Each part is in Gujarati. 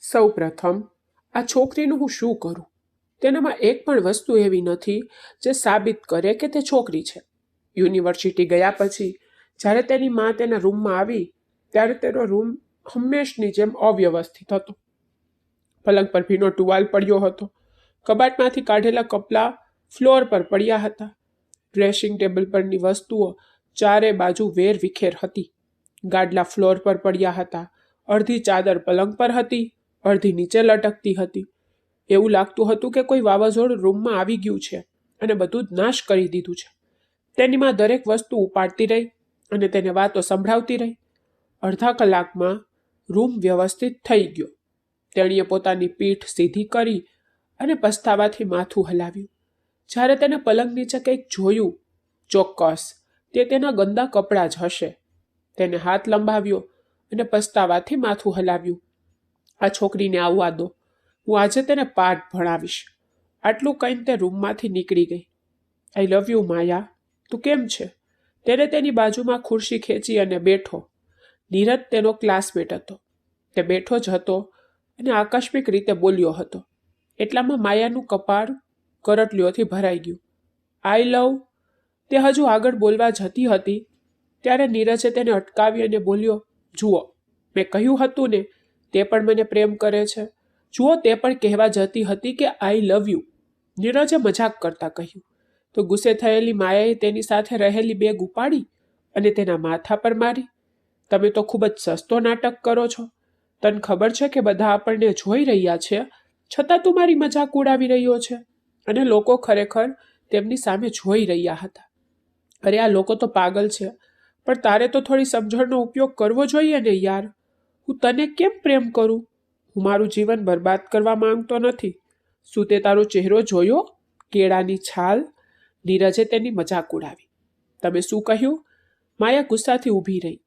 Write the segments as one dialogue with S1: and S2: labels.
S1: સૌ પ્રથમ આ છોકરીનું હું શું કરું? તેનામાં એક પણ વસ્તુ એવી નથી જે સાબિત કરે કે તે છોકરી છે. યુનિવર્સિટી ગયા પછી જ્યારે તેની મા તેના રૂમમાં આવી ત્યારે તેનો રૂમ હંમેશની જેમ અવ્યવસ્થિત હતો. પલંગ પર ભીનો ટુવાલ પડ્યો હતો. કબાટમાંથી કાઢેલા કપડાં ફ્લોર પર પડ્યા હતા. ડ્રેસિંગ ટેબલ પરની વસ્તુઓ ચારે બાજુ વેર વિખેર હતી. ગાડલા ફ્લોર પર પડ્યા હતા. અડધી ચાદર પલંગ પર હતી, અડધી નીચે લટકતી હતી. એવું લાગતું હતું કે કોઈ વાવાઝોડું રૂમમાં આવી ગયું છે અને બધું જ નાશ કરી દીધું છે. તેની માં દરેક વસ્તુ ઉપાડતી રહી અને તેને વાતો સંભળાવતી રહી. અડધા કલાકમાં રૂમ વ્યવસ્થિત થઈ ગયો. તેણીએ પોતાની પીઠ સીધી કરી અને પસ્તાવાથી માથું હલાવ્યું. જ્યારે તેને પલંગ નીચે કંઈક જોયું, ચોક્કસ તે તેના ગંદા કપડાં જ હશે. તેને હાથ લંબાવ્યો અને પસ્તાવાથી માથું હલાવ્યું. આ છોકરીને આવવા દો, હું આજે તેને પાઠ ભણાવીશ. આટલું કહીને તે રૂમમાંથી નીકળી ગઈ. આઈ લવ યુ માયા, તું કેમ છે? તેને તેની બાજુમાં ખુરશી ખેંચી અને બેઠો. નીરજ તેનો ક્લાસમેટ હતો. તે બેઠો જ હતો અને આકસ્મિક રીતે બોલ્યો હતો. એટલામાં માયાનું કપાળ કરટલીઓથી ભરાઈ ગયું. આઈ લવ. તે હજુ આગળ બોલવા જતી હતી ત્યારે નીરજે તેને અટકાવી અને બોલ્યો, જુઓ, મેં કહ્યું હતું ને, તે પણ મને પ્રેમ કરે છે. જુઓ, તે પણ કહેવા જતી હતી કે આઈ લવ યુ. નીરજે મજાક કરતા કહ્યું. તો ગુસ્સે થયેલી માયાએ તેની સાથે રહેલી બેગ ઉપાડી અને તેના માથા પર મારી. તમે તો ખૂબ જ સસ્તો નાટક કરો છો. તને ખબર છે કે બધા આપણને જોઈ રહ્યા છે, છતાં તું મારી મજાક ઉડાવી રહ્યો છે. અને લોકો ખરેખર તેમની સામે જોઈ રહ્યા હતા. અરે આ લોકો તો પાગલ છે, પણ તારે તો થોડી સમજણનો ઉપયોગ કરવો જોઈએ ને યાર. હું તને કેમ પ્રેમ કરું? હું મારું જીવન બરબાદ કરવા માંગતો નથી. શું તે તારો ચહેરો જોયો? કેળાની છાલ. નીરજે તેની મજાક ઉડાવી. તમે શું કહ્યું? માયા ગુસ્સાથી ઊભી રહી.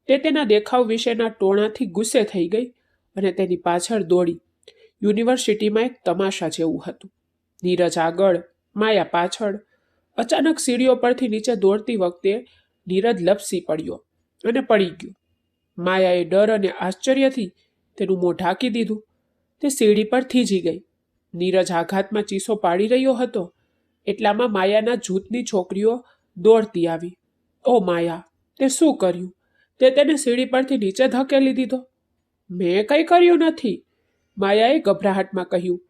S1: તે તેના દેખાવ વિશેના ટોણાથી ગુસ્સે થઈ ગઈ અને તેની પાછળ દોડી. યુનિવર્સિટીમાં એક તમાશા જેવું હતું. નીરજ આગળ, માયા પાછળ. અચાનક સીડીઓ પરથી નીચે દોડતી વખતે નીરજ લપસી પડ્યો અને પડી ગયો. માયાએ ડર અને આશ્ચર્યથી તેનું મોં ઢાંકી દીધું. તે સીડી પર થીજી ગઈ. નીરજ આઘાતમાં ચીસો પાડી રહ્યો હતો. એટલામાં માયાના જૂથની છોકરીઓ દોડતી આવી. ઓ માયા, તે શું કર્યું? તે તેને સીડી પરથી નીચે ધકેલી દીધો. મેં કંઈ કર્યું નથી, માયાએ ગભરાહટમાં કહ્યું.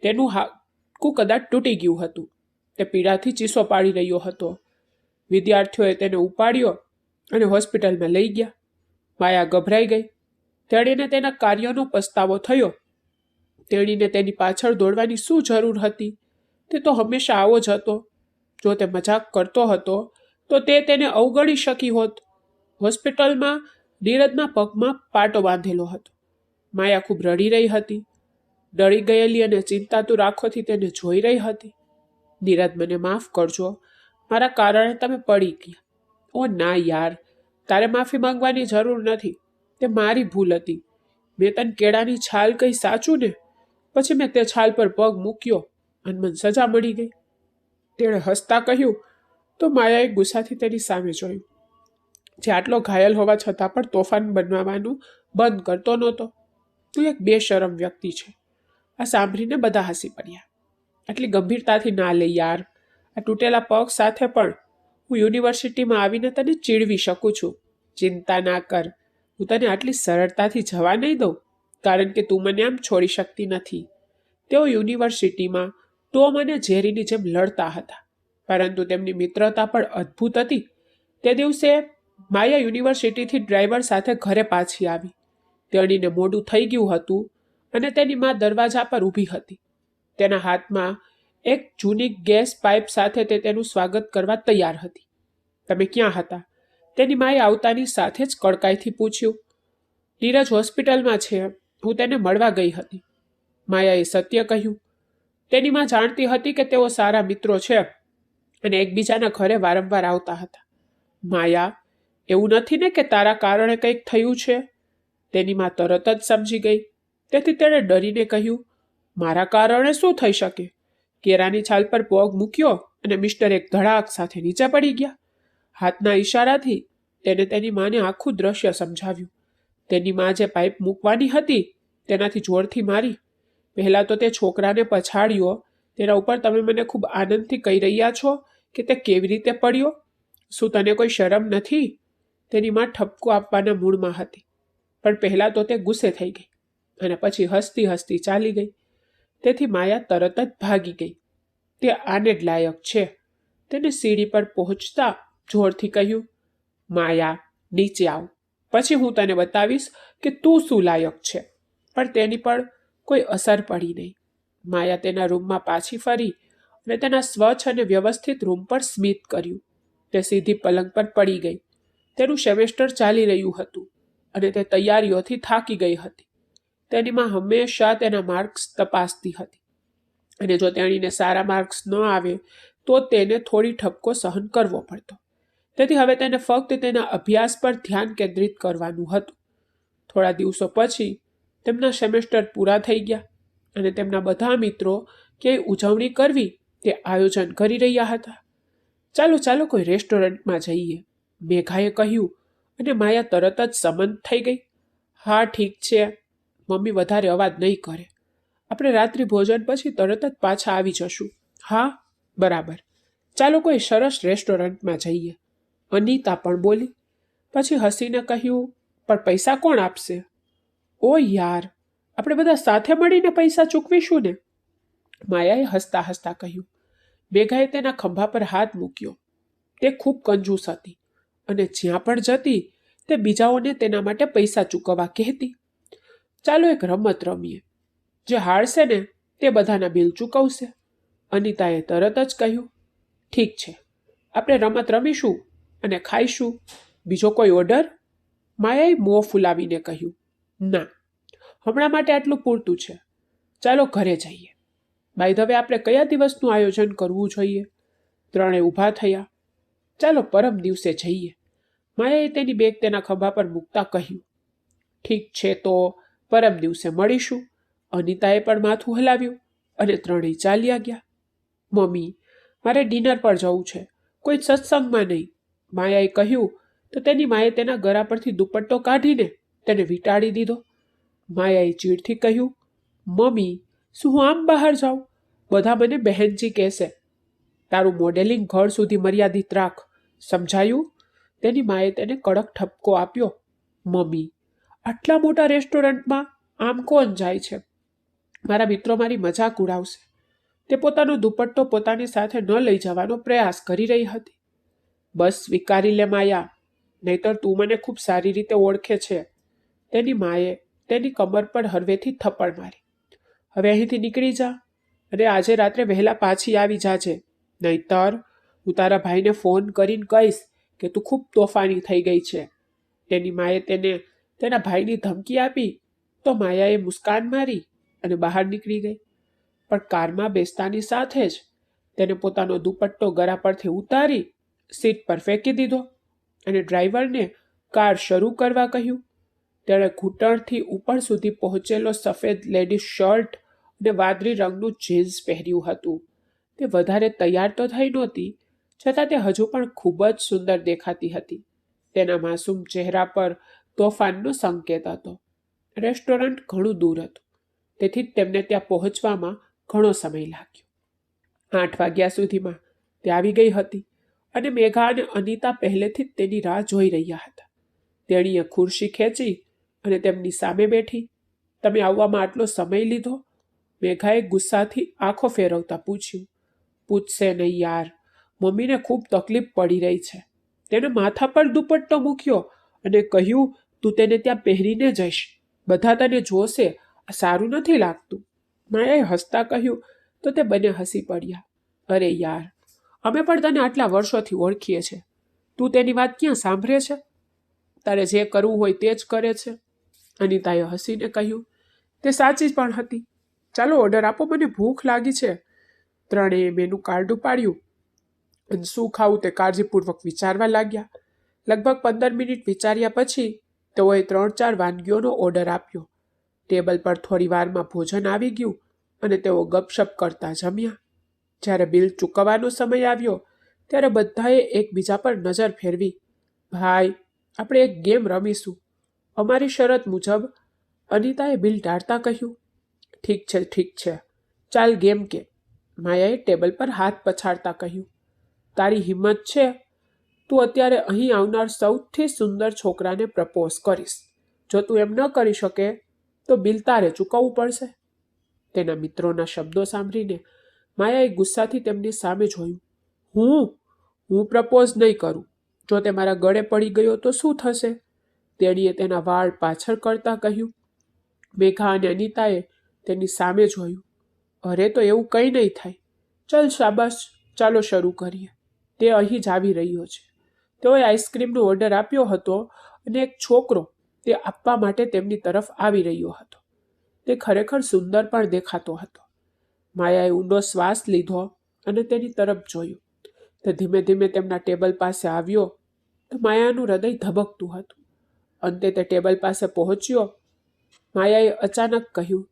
S1: તેનું હાડકું કદાચ તૂટી ગયું હતું. તે પીડાથી ચીસો પાડી રહ્યો હતો. વિદ્યાર્થીઓએ તેને ઉપાડ્યો અને હોસ્પિટલમાં લઈ ગયા. માયા ગભરાઈ ગઈ. તેણીને તેના કાર્યનો પસ્તાવો થયો. તેણીને તેની પાછળ દોડવાની શું જરૂર હતી? તે તો હંમેશા આવો જ હતો. જો તે મજાક કરતો હતો તો તે તેને અવગણી શકી હોત. હોસ્પિટલમાં નીરજના પગમાં પાટો બાંધેલો હતો. માયા ખૂબ રડી રહી હતી. ડરી ગયેલી અને ચિંતાતુર આંખોથી તેને જોઈ રહી હતી. નીરજ, મને માફ કરજો, મારા કારણે તમે પડી ગયા. ઓ ના યાર, તારે માફી માંગવાની જરૂર નથી. તે મારી ભૂલ હતી. મેં તને કેળાની છાલ કહી સાચું ને? પછી મેં તે છાલ પર પગ મૂક્યો અને મને સજા મળી ગઈ. તેણે હસતા કહ્યું. તો માયાએ ગુસ્સાથી તેની સામે જોયું. જે આટલો ઘાયલ હોવા છતાં પણ તોફાન બનાવવાનું બંધ કરતો નહોતો. તું એક બેશરમ વ્યક્તિ છે. આ સાંભળીને બધા હસી પડ્યા. આટલી ગંભીરતાથી ના લે યાર. આ તૂટેલા પગ સાથે પણ હું યુનિવર્સિટીમાં આવીને તને ચીડવી શકું છું. ચિંતા ના કર, હું તને આટલી સરળતાથી જવા નહીં દઉં, કારણ કે તું મને આમ છોડી શકતી નથી. તેઓ યુનિવર્સિટીમાં ટોમ અને જેરીની જેમ લડતા હતા, પરંતુ તેમની મિત્રતા પણ અદ્ભુત હતી. તે દિવસે માયા યુનિવર્સિટીથી ડ્રાઈવર સાથે ઘરે પાછી આવી. તેણીને મોડું થઈ ગયું હતું અને તેની માં દરવાજા પર ઊભી હતી. તેના હાથમાં એક જૂની ગેસ પાઇપ સાથે તે તેનું સ્વાગત કરવા તૈયાર હતી. તમે ક્યાં હતા? તેની માએ આવતાની સાથે જ કડકાઈથી પૂછ્યું. નીરજ હોસ્પિટલમાં છે, હું તેને મળવા ગઈ હતી, માયાએ સત્ય કહ્યું. તેની માં જાણતી હતી કે તેઓ સારા મિત્રો છે અને એકબીજાના ઘરે વારંવાર આવતા હતા. માયા, એવું નથી ને કે તારા કારણે કંઈક થયું છે? તેની માં તરત જ સમજી ગઈ. તેથી તેણે ડરીને કહ્યું, મારા કારણે શું થઈ શકે? કેરાની છાલ પર પગ મૂક્યો અને મિસ્ટર એક ધડાક સાથે નીચે પડી ગયા. હાથના ઈશારાથી તેને તેની માને આખું દ્રશ્ય સમજાવ્યું. તેની માં જે પાઇપ મૂકવાની હતી તેનાથી જોરથી મારી. પહેલાં તો તે છોકરાને પછાડ્યો. તેના ઉપર તમે મને ખૂબ આનંદથી કહી રહ્યા છો કે તે કેવી રીતે પડ્યો? શું તને કોઈ શરમ નથી? તેની માં ઠપકો આપવાના મૂડમાં હતી, પણ પહેલાં તો તે ગુસ્સે થઈ ગઈ અને પછી હસતી હસતી ચાલી ગઈ. તેથી માયા તરત જ ભાગી ગઈ. તે આને જ લાયક છે. તેને સીડી પર પહોંચતા જોરથી કહ્યું, માયા, નીચે આવ, પછી હું તને બતાવીશ કે તું શું લાયક છે. પણ તેની પર કોઈ અસર પડી નહીં. માયા તેના રૂમમાં પાછી ફરી અને તેના સ્વચ્છ અને વ્યવસ્થિત રૂમ પર સ્મિત કર્યું. તે સીધી પલંગ પર પડી ગઈ. તેનું સેમેસ્ટર ચાલી રહ્યું હતું અને તે તૈયારીઓથી થાકી ગઈ હતી. તેની માં હંમેશા તેના માર્ક્સ તપાસતી હતી અને જો તેણીને સારા માર્ક્સ ન આવે તો તેને થોડી ઠપકો સહન કરવો પડતો. તેથી હવે તેને ફક્ત તેના અભ્યાસ પર ધ્યાન કેન્દ્રિત કરવાનું હતું. થોડા દિવસો પછી તેમના સેમેસ્ટર પૂરા થઈ ગયા અને તેમના બધા મિત્રો ક્યાંય ઉજવણી કરવી તે આયોજન કરી રહ્યા હતા. ચાલો ચાલો કોઈ રેસ્ટોરન્ટમાં જઈએ, મેઘાએ કહ્યું અને માયા તરત જ સંમત થઈ ગઈ. હા ઠીક છે, મમ્મી વધારે અવાજ નહીં કરે. આપણે રાત્રિ ભોજન પછી તરત જ પાછા આવી જશું. હા બરાબર, ચાલો કોઈ સરસ રેસ્ટોરન્ટમાં જઈએ, અનિતા પણ બોલી. પછી હસીને કહ્યું, પણ પૈસા કોણ આપશે? ઓ યાર, આપણે બધા સાથે મળીને પૈસા ચૂકવીશું ને, માયાએ હસતા હસતા કહ્યું. મેઘાએ તેના ખંભા પર હાથ મૂક્યો. તે ખૂબ કંજૂસ હતી અને જ્યાં પણ જતી તે બીજાઓને તેના માટે પૈસા ચૂકવવા કહેતી. ચાલો એક રમત રમીએ, જે હારશે ને તે બધાના બિલ ચૂકવશે, અનિતાએ તરત જ કહ્યું. ઠીક છે, આપણે રમત રમીશું અને ખાઈશું. બીજો કોઈ ઓર્ડર? માયાએ મોં ફૂલાવીને કહ્યું. ના, હમણાં માટે આટલું પૂરતું છે. ચાલો ઘરે જઈએ. બાય ધ વે, આપણે કયા દિવસનું આયોજન કરવું જોઈએ? ત્રણે ઊભા થયા. ચાલો પરમ દિવસે જઈએ, માયાએ તેની બેગ તેના ખભા પર મૂકતા કહ્યું. ઠીક છે, તો પરમ દિવસે મળીશું, અનિતાએ પણ માથું હલાવ્યું અને ત્રણેય ચાલ્યા ગયા. મમ્મી, મારે ડિનર પર જવું છે, કોઈ સત્સંગમાં નહીં, માયાએ કહ્યું તો તેની માએ તેના ગળા પરથી દુપટ્ટો કાઢીને તેને વીંટાળી દીધો. માયાએ ચીડથી કહ્યું, મમ્મી, શું હું આમ બહાર જાઉં? બધા મને બહેનજી કહેશે. તારું મોડેલિંગ ઘર સુધી મર્યાદિત રાખ, સમજાયું? તેની માએ તેને કડક ઠપકો આપ્યો. મમ્મી, આટલા મોટા રેસ્ટોરન્ટમાં આમ કોણ જાય છે? મારા મિત્રો મારી મજાક ઉડાવશે. તે પોતાનો દુપટ્ટો પોતાની સાથે ન લઈ જવાનો પ્રયાસ કરી રહી હતી. બસ સ્વીકારી લે માયા, નહીતર તું મને ખૂબ સારી રીતે ઓળખે છે. તેની માએ તેની કમર પર હળવેથી થપ્પડ મારી. હવે અહીંથી નીકળી જા અને આજે રાત્રે વહેલા પાછી આવી જાજે, નહીતર હું તારા ભાઈને ફોન કરીને કહીશ કે તું ખૂબ તોફાની થઈ ગઈ છે. તેની માએ તેને તેના ભાઈની ધમકી આપી તો માયાએ મુસ્કાન મારી અને બહાર નીકળી ગઈ. પણ કારમાં બેસતાની સાથે જ તેને પોતાનો દુપટ્ટો ગળા પરથી ઉતારી સીટ પર ફેંકી દીધો અને ડ્રાઈવરને કાર શરૂ કરવા કહ્યું. તેણે ઘૂંટણથી ઉપર સુધી પહોંચેલો સફેદ લેડીઝ શર્ટ અને વાદળી રંગનું જીન્સ પહેર્યું હતું. તે વધારે તૈયાર તો થઈ નહોતી, છતાં તે હજુ પણ ખૂબ જ સુંદર દેખાતી હતી. તેના માસૂમ ચહેરા પર તોફાનનો સંકેત હતો. રેસ્ટોરન્ટ ઘણું દૂર હતું, તેથી જ તેમને ત્યાં પહોંચવામાં ઘણો સમય લાગ્યો. 8 વાગ્યા સુધીમાં તે આવી ગઈ હતી અને મેઘા અને અનિતા પહેલેથી જ તેની રાહ જોઈ રહ્યા હતા. તેણીએ ખુરશી ખેંચી અને તેમની સામે બેઠી. તમે આવવામાં આટલો સમય લીધો? મેઘાએ ગુસ્સાથી આંખો ફેરવતા પૂછ્યું. પૂછશે નહીં યાર, મમ્મીને ખૂબ તકલીફ પડી રહી છે. તેને માથા પર દુપટ્ટો મૂક્યો અને કહ્યું, તું તેને ત્યાં પહેરીને જઈશ, બધા તને જોશે, આ સારું નથી લાગતું. માયાએ હસતા કહ્યું તો તે બંને હસી પડ્યા. અરે યાર, અમે પણ તને આટલા વર્ષોથી ઓળખીએ છીએ, તું તેની વાત ક્યાં સાંભળે છે? તારે જે કરવું હોય તે જ કરે છે. અનિતાએ હસીને કહ્યું. તે સાચી પણ હતી. ચાલો ઓર્ડર આપો, મને ભૂખ લાગી છે. ત્રણેય મેનુ કાર્ડ ઉપાડ્યું અને શું ખાવું તે કાળજીપૂર્વક વિચારવા લાગ્યા. લગભગ 15 મિનિટ વિચાર્યા પછી તેઓએ 3-4 વાનગીઓનો ઓર્ડર આપ્યો. ટેબલ પર થોડી વારમાં ભોજન આવી ગયું અને તેઓ ગપશપ કરતા જમ્યા. જ્યારે બિલ ચૂકવવાનો સમય આવ્યો ત્યારે બધાએ એકબીજા પર નજર ફેરવી. ભાઈ, આપણે એક ગેમ રમીશું. અમારી શરત મુજબ અનિતાએ બિલ ટાળતા કહ્યું. ઠીક છે, ચાલ ગેમ કે. માયાએ ટેબલ પર હાથ પછાડતા કહ્યું. તારી હિંમત છે, તું અત્યારે અહીં આવનાર સૌથી સુંદર છોકરાને પ્રપોઝ કરીશ. જો તું એમ ન કરી શકે તો બિલ તારે ચૂકવવું પડશે. તેના મિત્રોના શબ્દો સાંભળીને માયાએ ગુસ્સાથી તેમની સામે જોયું. હું પ્રપોઝ નહીં કરું. જો તે મારા ગળે પડી ગયો તો શું થશે? તેણીએ તેના વાળ પાછળ કરતા કહ્યું. મેઘા અને અનિતાએ તેની સામે જોયું. અરે તો એવું કંઈ નહીં થાય. ચલ શાબાશ, ચાલો શરૂ કરીએ. તે અહીં જ આવી રહ્યો છે. તેઓએ આઈસ્ક્રીમનો ઓર્ડર આપ્યો હતો અને એક છોકરો તે આપવા માટે તેમની તરફ આવી રહ્યો હતો. તે ખરેખર સુંદર પણ દેખાતો હતો. માયાએ ઊંડો શ્વાસ લીધો અને તેની તરફ જોયું. તે ધીમે ધીમે તેમના ટેબલ પાસે આવ્યો તો માયાનું હૃદય ધબકતું હતું. અંતે તે ટેબલ પાસે પહોંચ્યો. માયાએ અચાનક કહ્યું,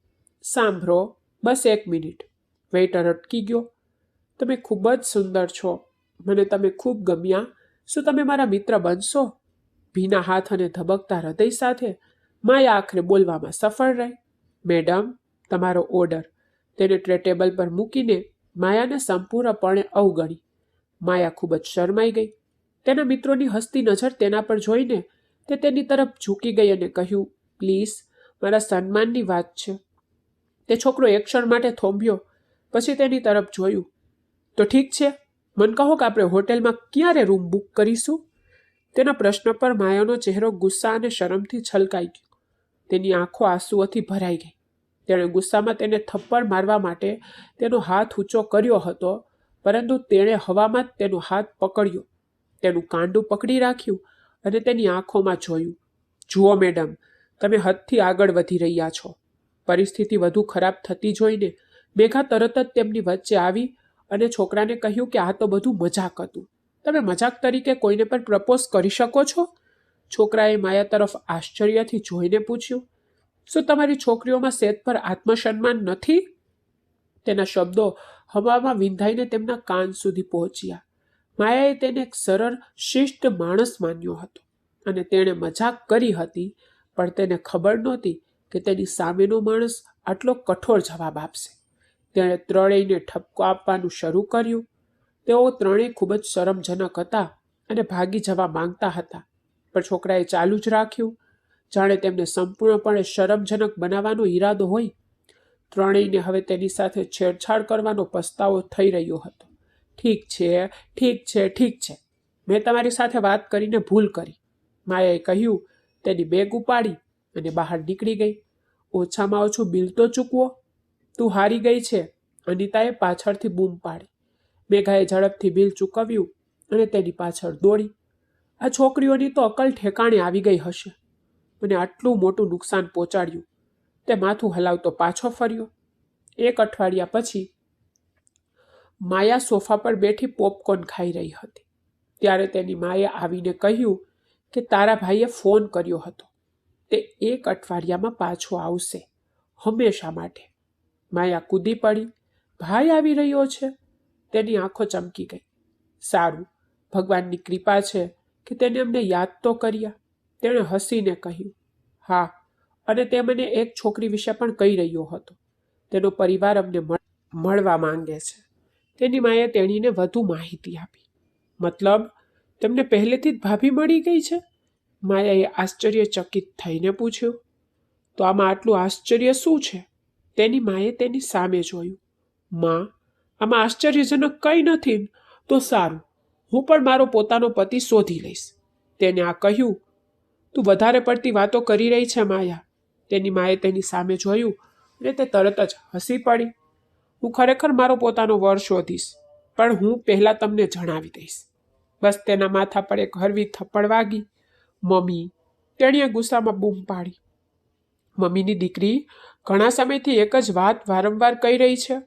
S1: સાંભળો, બસ 1 મિનિટ. વેઇટર અટકી ગયો. તમે ખૂબ જ સુંદર છો. મને તમે ખૂબ ગમ્યા. શું તમે મારા મિત્ર બનશો? ભીના હાથ અને ધબકતા હૃદય સાથે માયા આખરે બોલવામાં સફળ રહી. મેડમ, તમારો ઓર્ડર. તેને ટેબલ પર મૂકીને માયાને સંપૂર્ણપણે અવગણી. માયા ખૂબ જ શરમાઈ ગઈ. તેના મિત્રોની હસતી નજર તેના પર જોઈને તે તેની તરફ ઝૂકી ગઈ અને કહ્યું, પ્લીઝ, મારા સન્માનની વાત છે. તે છોકરો એક ક્ષણ માટે થોભ્યો, પછી તેની તરફ જોયું. તો ઠીક છે, મને કહો કે આપણે હોટેલમાં ક્યારે રૂમ બુક કરીશું? તેના પ્રશ્ન પર માયાનો ચહેરો ગુસ્સા અને શરમથી છલકાઈ ગયો. તેની આંખો આંસુઓથી ભરાઈ ગઈ. તેણે ગુસ્સામાં તેને થપ્પડ મારવા માટે તેનો હાથ ઊંચો કર્યો હતો, પરંતુ તેણે હવામાં જ તેનો હાથ પકડ્યો, તેનું કાંડું પકડી રાખ્યું અને તેની આંખોમાં જોયું. જુઓ મેડમ, તમે હદથી આગળ વધી રહ્યા છો. પરિસ્થિતિ વધુ ખરાબ થતી જોઈને મેઘા તરત જ તેમની વચ્ચે આવી અને છોકરાને કહ્યું કે આ તો બધું મજાક હતું. તમે મજાક તરીકે કોઈને પણ પ્રપોઝ કરી શકો છો? છોકરાએ માયા તરફ આશ્ચર્યથી જોઈને પૂછ્યું. શું તમારી છોકરીઓમાં સેજ પર આત્મસન્માન નથી? તેના શબ્દો હવામાં વિંધાઈને તેમના કાન સુધી પહોંચ્યા. માયાએ તેને એક સરળ શિષ્ટ માણસ માન્યો હતો અને તેણે મજાક કરી હતી, પણ તેને ખબર નહોતી કે તેની સામેનો માણસ આટલો કઠોર જવાબ આપશે. તેણે ત્રણેયને ઠપકો આપવાનું શરૂ કર્યું. તેઓ ત્રણેય ખૂબ જ શરમજનક હતા અને ભાગી જવા માંગતા હતા, પણ છોકરાએ ચાલુ જ રાખ્યું, જાણે તેમને સંપૂર્ણપણે શરમજનક બનાવવાનો ઈરાદો હોય. ત્રણેયને હવે તેની સાથે છેડછાડ કરવાનો પસ્તાવો થઈ રહ્યો હતો. ઠીક છે, મેં તમારી સાથે વાત કરીને ભૂલ કરી, માયાએ કહ્યું. તેની બેગ ઉપાડી અને બહાર નીકળી ગઈ. ઓછામાં ઓછું બિલ તો ચૂકવો. તું હારી ગઈ છે, અનિતાએ પાછળથી બૂમ પાડી. મેઘાએ ઝડપથી બિલ ચૂકવ્યું અને તેની પાછળ દોડી. આ છોકરીઓની તો અકલ ઠેકાણે આવી ગઈ હશે. મને આટલું મોટું નુકસાન પહોંચાડ્યું. તે માથું હલાવતો પાછો ફર્યો. 1 અઠવાડિયા પછી માયા સોફા પર બેઠી પોપકોર્ન ખાઈ રહી હતી. ત્યારે તેની માએ આવીને કહ્યું કે તારા ભાઈએ ફોન કર્યો હતો. તે 1 અઠવાડિયામાં પાછો આવશે, હંમેશા માટે. માયા કૂદી પડી. ભાઈ આવી રહ્યો છે? તેની આંખો ચમકી ગઈ. સારું, ભગવાનની કૃપા છે કે તેને અમને યાદ તો કર્યા. તેણે હસીને કહ્યું. હા, અને તે મને એક છોકરી વિશે પણ કહી રહ્યો હતો. તેનો પરિવાર અમને મળવા માંગે છે. તેની માએ તેણીને વધુ માહિતી આપી. મતલબ, તેમને પહેલેથી જ ભાભી મળી ગઈ છે? માયાએ આશ્ચર્યચકિત થઈને પૂછ્યું. તો આમાં આટલું આશ્ચર્ય શું છે? તેની માએ તેની સામે જોયું. માં, આમાં આશ્ચર્યજનક કંઈ નથી. તો સારું, હું પણ મારો પોતાનો પતિ શોધી લઈશ. તેને આ કહ્યું. તું વધારે પડતી વાતો કરી રહી છે માયા. તેની માએ તેની સામે જોયું અને તે તરત જ હસી પડી. હું ખરેખર મારો પોતાનો વર શોધીશ, પણ હું પહેલાં તમને જણાવી દઈશ. બસ તેના માથા પર એક હળવી થપ્પડ વાગી. મમ્મી, તેણીએ ગુસ્સામાં બૂમ પાડી. મમ્મીની દીકરી ઘણા સમયથી એક જ વાત વારંવાર કહી રહી છે.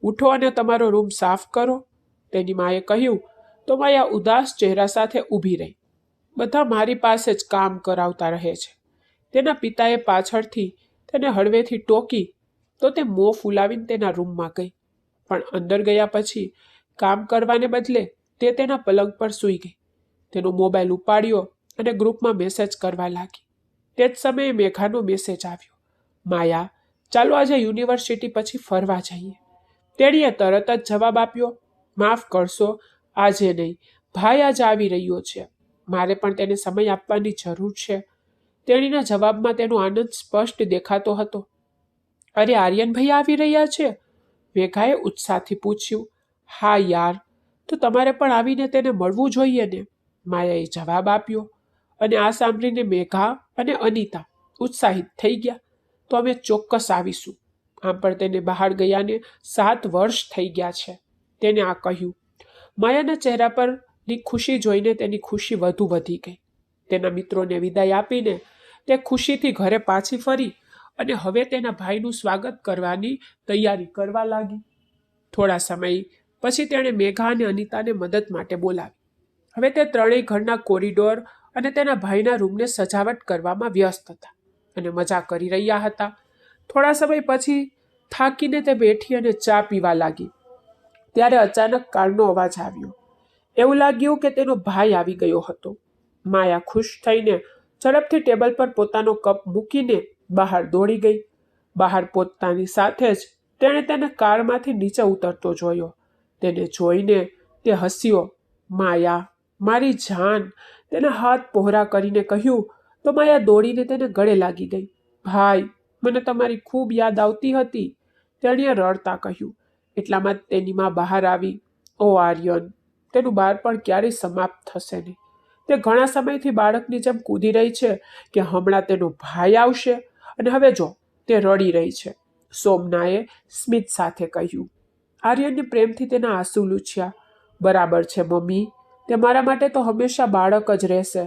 S1: ઉઠો અને તમારો રૂમ સાફ કરો. તેની માએ કહ્યું તો માયા ઉદાસ ચહેરા સાથે ઊભી રહી. બધા મારી પાસે જ કામ કરાવતા રહે છે. તેના પિતાએ પાછળથી તેને હળવેથી ટોકી તો તે મોં ફૂલાવીને તેના રૂમમાં ગઈ. પણ અંદર ગયા પછી કામ કરવાને બદલે તે તેના પલંગ પર સૂઈ ગઈ. તેનો મોબાઈલ ઉપાડ્યો અને ગ્રુપમાં મેસેજ કરવા લાગી. તે જ સમયે મેઘાનો મેસેજ આવ્યો. માયા, ચાલો આજે યુનિવર્સિટી પછી ફરવા જઈએ. તેણીએ તરત જ જવાબ આપ્યો, માફ કરશો, આજે નહીં. ભાઈ આજે આવી રહ્યો છે. મારે પણ તેને સમય આપવાની જરૂર છે. તેણીના જવાબમાં તેનો આનંદ સ્પષ્ટ દેખાતો હતો. અરે, આર્યનભાઈ આવી રહ્યા છે? મેઘાએ ઉત્સાહથી પૂછ્યું. હા યાર, તો તમારે પણ આવીને તેને મળવું જોઈએ ને, માયાએ જવાબ આપ્યો. અને આ સાંભળીને મેઘા અને અનિતા ઉત્સાહિત થઈ ગયા. તો અમે ચોક્કસ આવીશું. આમ પણ તેને બહાર ગયાને 7 વર્ષ થઈ ગયા છે, તેને આ કહ્યું. માયાના ચહેરા પરની ખુશી જોઈને તેની ખુશી વધુ વધી ગઈ. તેના મિત્રોને વિદાય આપીને તે ખુશીથી ઘરે પાછી ફરી અને હવે તેના ભાઈનું સ્વાગત કરવાની તૈયારી કરવા લાગી. થોડા સમય પછી તેણે મેઘા અને અનિતાને મદદ માટે બોલાવી. હવે તે ત્રણેય ઘરના કોરિડોર અને તેના ભાઈના રૂમને સજાવટ કરવામાં વ્યસ્ત હતા અને મજા કરી રહ્યા હતા. થોડા સમય પછી થાકીને તે બેઠી અને ચા પીવા લાગી. ત્યારે અચાનક કારનો અવાજ આવ્યો. એવું લાગ્યું કે તેનો ભાઈ આવી ગયો હતો. માયા ખુશ થઈને ઝડપથી ટેબલ પર પોતાનો કપ મૂકીને બહાર દોડી ગઈ. બહાર પહોંચતાની સાથે જ તેણે તેને કારમાંથી નીચે ઉતરતો જોયો. તેને જોઈને તે હસ્યો. માયા, મારી જાન, તેને હાથ પહોળા કરીને કહ્યું. તો માયા દોડીને તેને ગળે લાગી ગઈ. ભાઈ, મને તમારી ખૂબ યાદ આવતી હતી, તેણીએ રડતા કહ્યું. એટલામાં તેની માં બહાર આવી. ઓ આર્યન, તેનું બાળપણ ક્યારેય સમાપ્ત થશે નહીં. તે ઘણા સમયથી બાળકની જેમ કૂદી રહી છે કે હમણાં તેનો ભાઈ આવશે અને હવે જો તે રડી રહી છે, સોમનાએ સ્મિત સાથે કહ્યું. આર્યનને પ્રેમથી તેના આંસુ લૂછ્યા. બરાબર છે મમ્મી, તે મારા માટે તો હંમેશા બાળક જ રહેશે.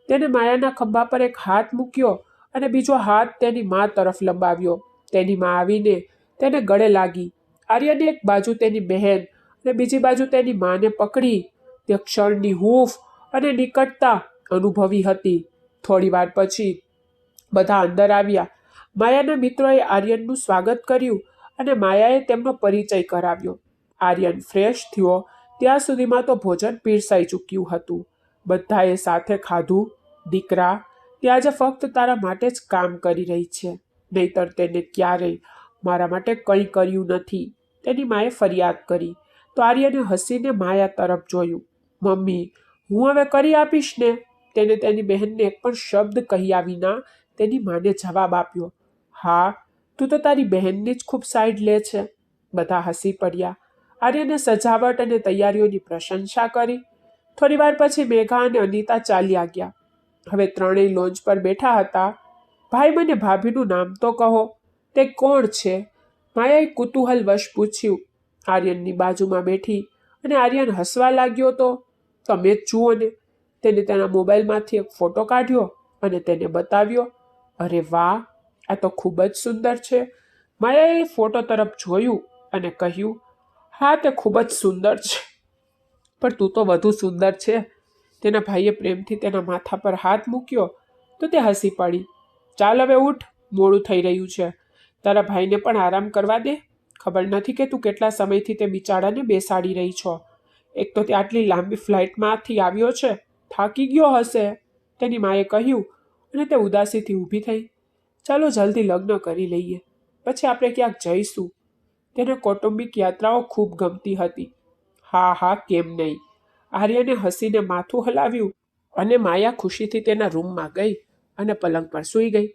S1: તેને માયાના ખભા પર એક હાથ મૂક્યો અને બીજો હાથ તેની મા તરફ લંબાવ્યો. તેની મા આવીને તેને ગળે લાગી. આર્યને એક બાજુ તેની બહેન અને બીજી બાજુ તેની માને પકડી તે ક્ષણની હૂંફ અને નિકટતા અનુભવી હતી. થોડી વાર પછી બધા અંદર આવ્યા. માયાના મિત્રોએ આર્યનનું સ્વાગત કર્યું અને માયાએ તેમનો પરિચય કરાવ્યો. આર્યન ફ્રેશ થયો ત્યાં સુધીમાં તો ભોજન પીરસાઈ ચૂક્યું હતું. બધાએ સાથે ખાધું. દીકરા, તે આજે ફક્ત તારા માટે જ કામ કરી રહી છે, નહીતર તેને ક્યારેય મારા માટે કંઈ કર્યું નથી, તેની માએ ફરિયાદ કરી. તો આર્યને હસીને માયા તરફ જોયું. મમ્મી, હું હવે કરી આપીશ ને, તેને તેની બહેનને એક પણ શબ્દ કહ્યા વિના તેની માને જવાબ આપ્યો. હા, તું તો તારી બહેનની જ ખૂબ સાઈડ લે છે. બધા હસી પડ્યા. આર્યને સજાવટ અને તૈયારીઓની પ્રશંસા કરી. થોડી વાર પછી મેઘા અને અનિતા ચાલ્યા ગયા. હવે ત્રણેય લોન્જ પર બેઠા હતા. ભાઈ, મને ભાભીનું નામ તો કહો, તે કોણ છે? માયાએ કુતૂહલવશ પૂછ્યું. આર્યનની બાજુમાં બેઠી અને આર્યન હસવા લાગ્યો. તો તમે જ જુઓ ને. તેને તેના મોબાઈલમાંથી એક ફોટો કાઢ્યો અને તેને બતાવ્યો. અરે વાહ, આ તો ખૂબ જ સુંદર છે. માયાએ ફોટો તરફ જોયું અને કહ્યું. હા, તે ખૂબ જ સુંદર છે, પણ તું તો વધુ સુંદર છે. તેના ભાઈએ પ્રેમથી તેના માથા પર હાથ મૂક્યો તો તે હસી પડી. ચાલ હવે ઉઠ, મોડું થઈ રહ્યું છે. તારા ભાઈને પણ આરામ કરવા દે. ખબર નથી કે તું કેટલા સમયથી તે બિચારાને બેસાડી રહી છો. એક તો તે આટલી લાંબી ફ્લાઇટમાંથી આવ્યો છે, થાકી ગયો હશે, તેની માએ કહ્યું અને તે ઉદાસીથી ઊભી થઈ. ચાલો જલ્દી લગ્ન કરી લઈએ, પછી આપણે ક્યાંક જઈશું. તેને કૌટુંબિક યાત્રાઓ ખૂબ ગમતી હતી. હા હા, કેમ નહીં. આર્યને હસીને માથું હલાવ્યું અને માયા ખુશીથી તેના રૂમમાં ગઈ અને પલંગ પર સૂઈ ગઈ.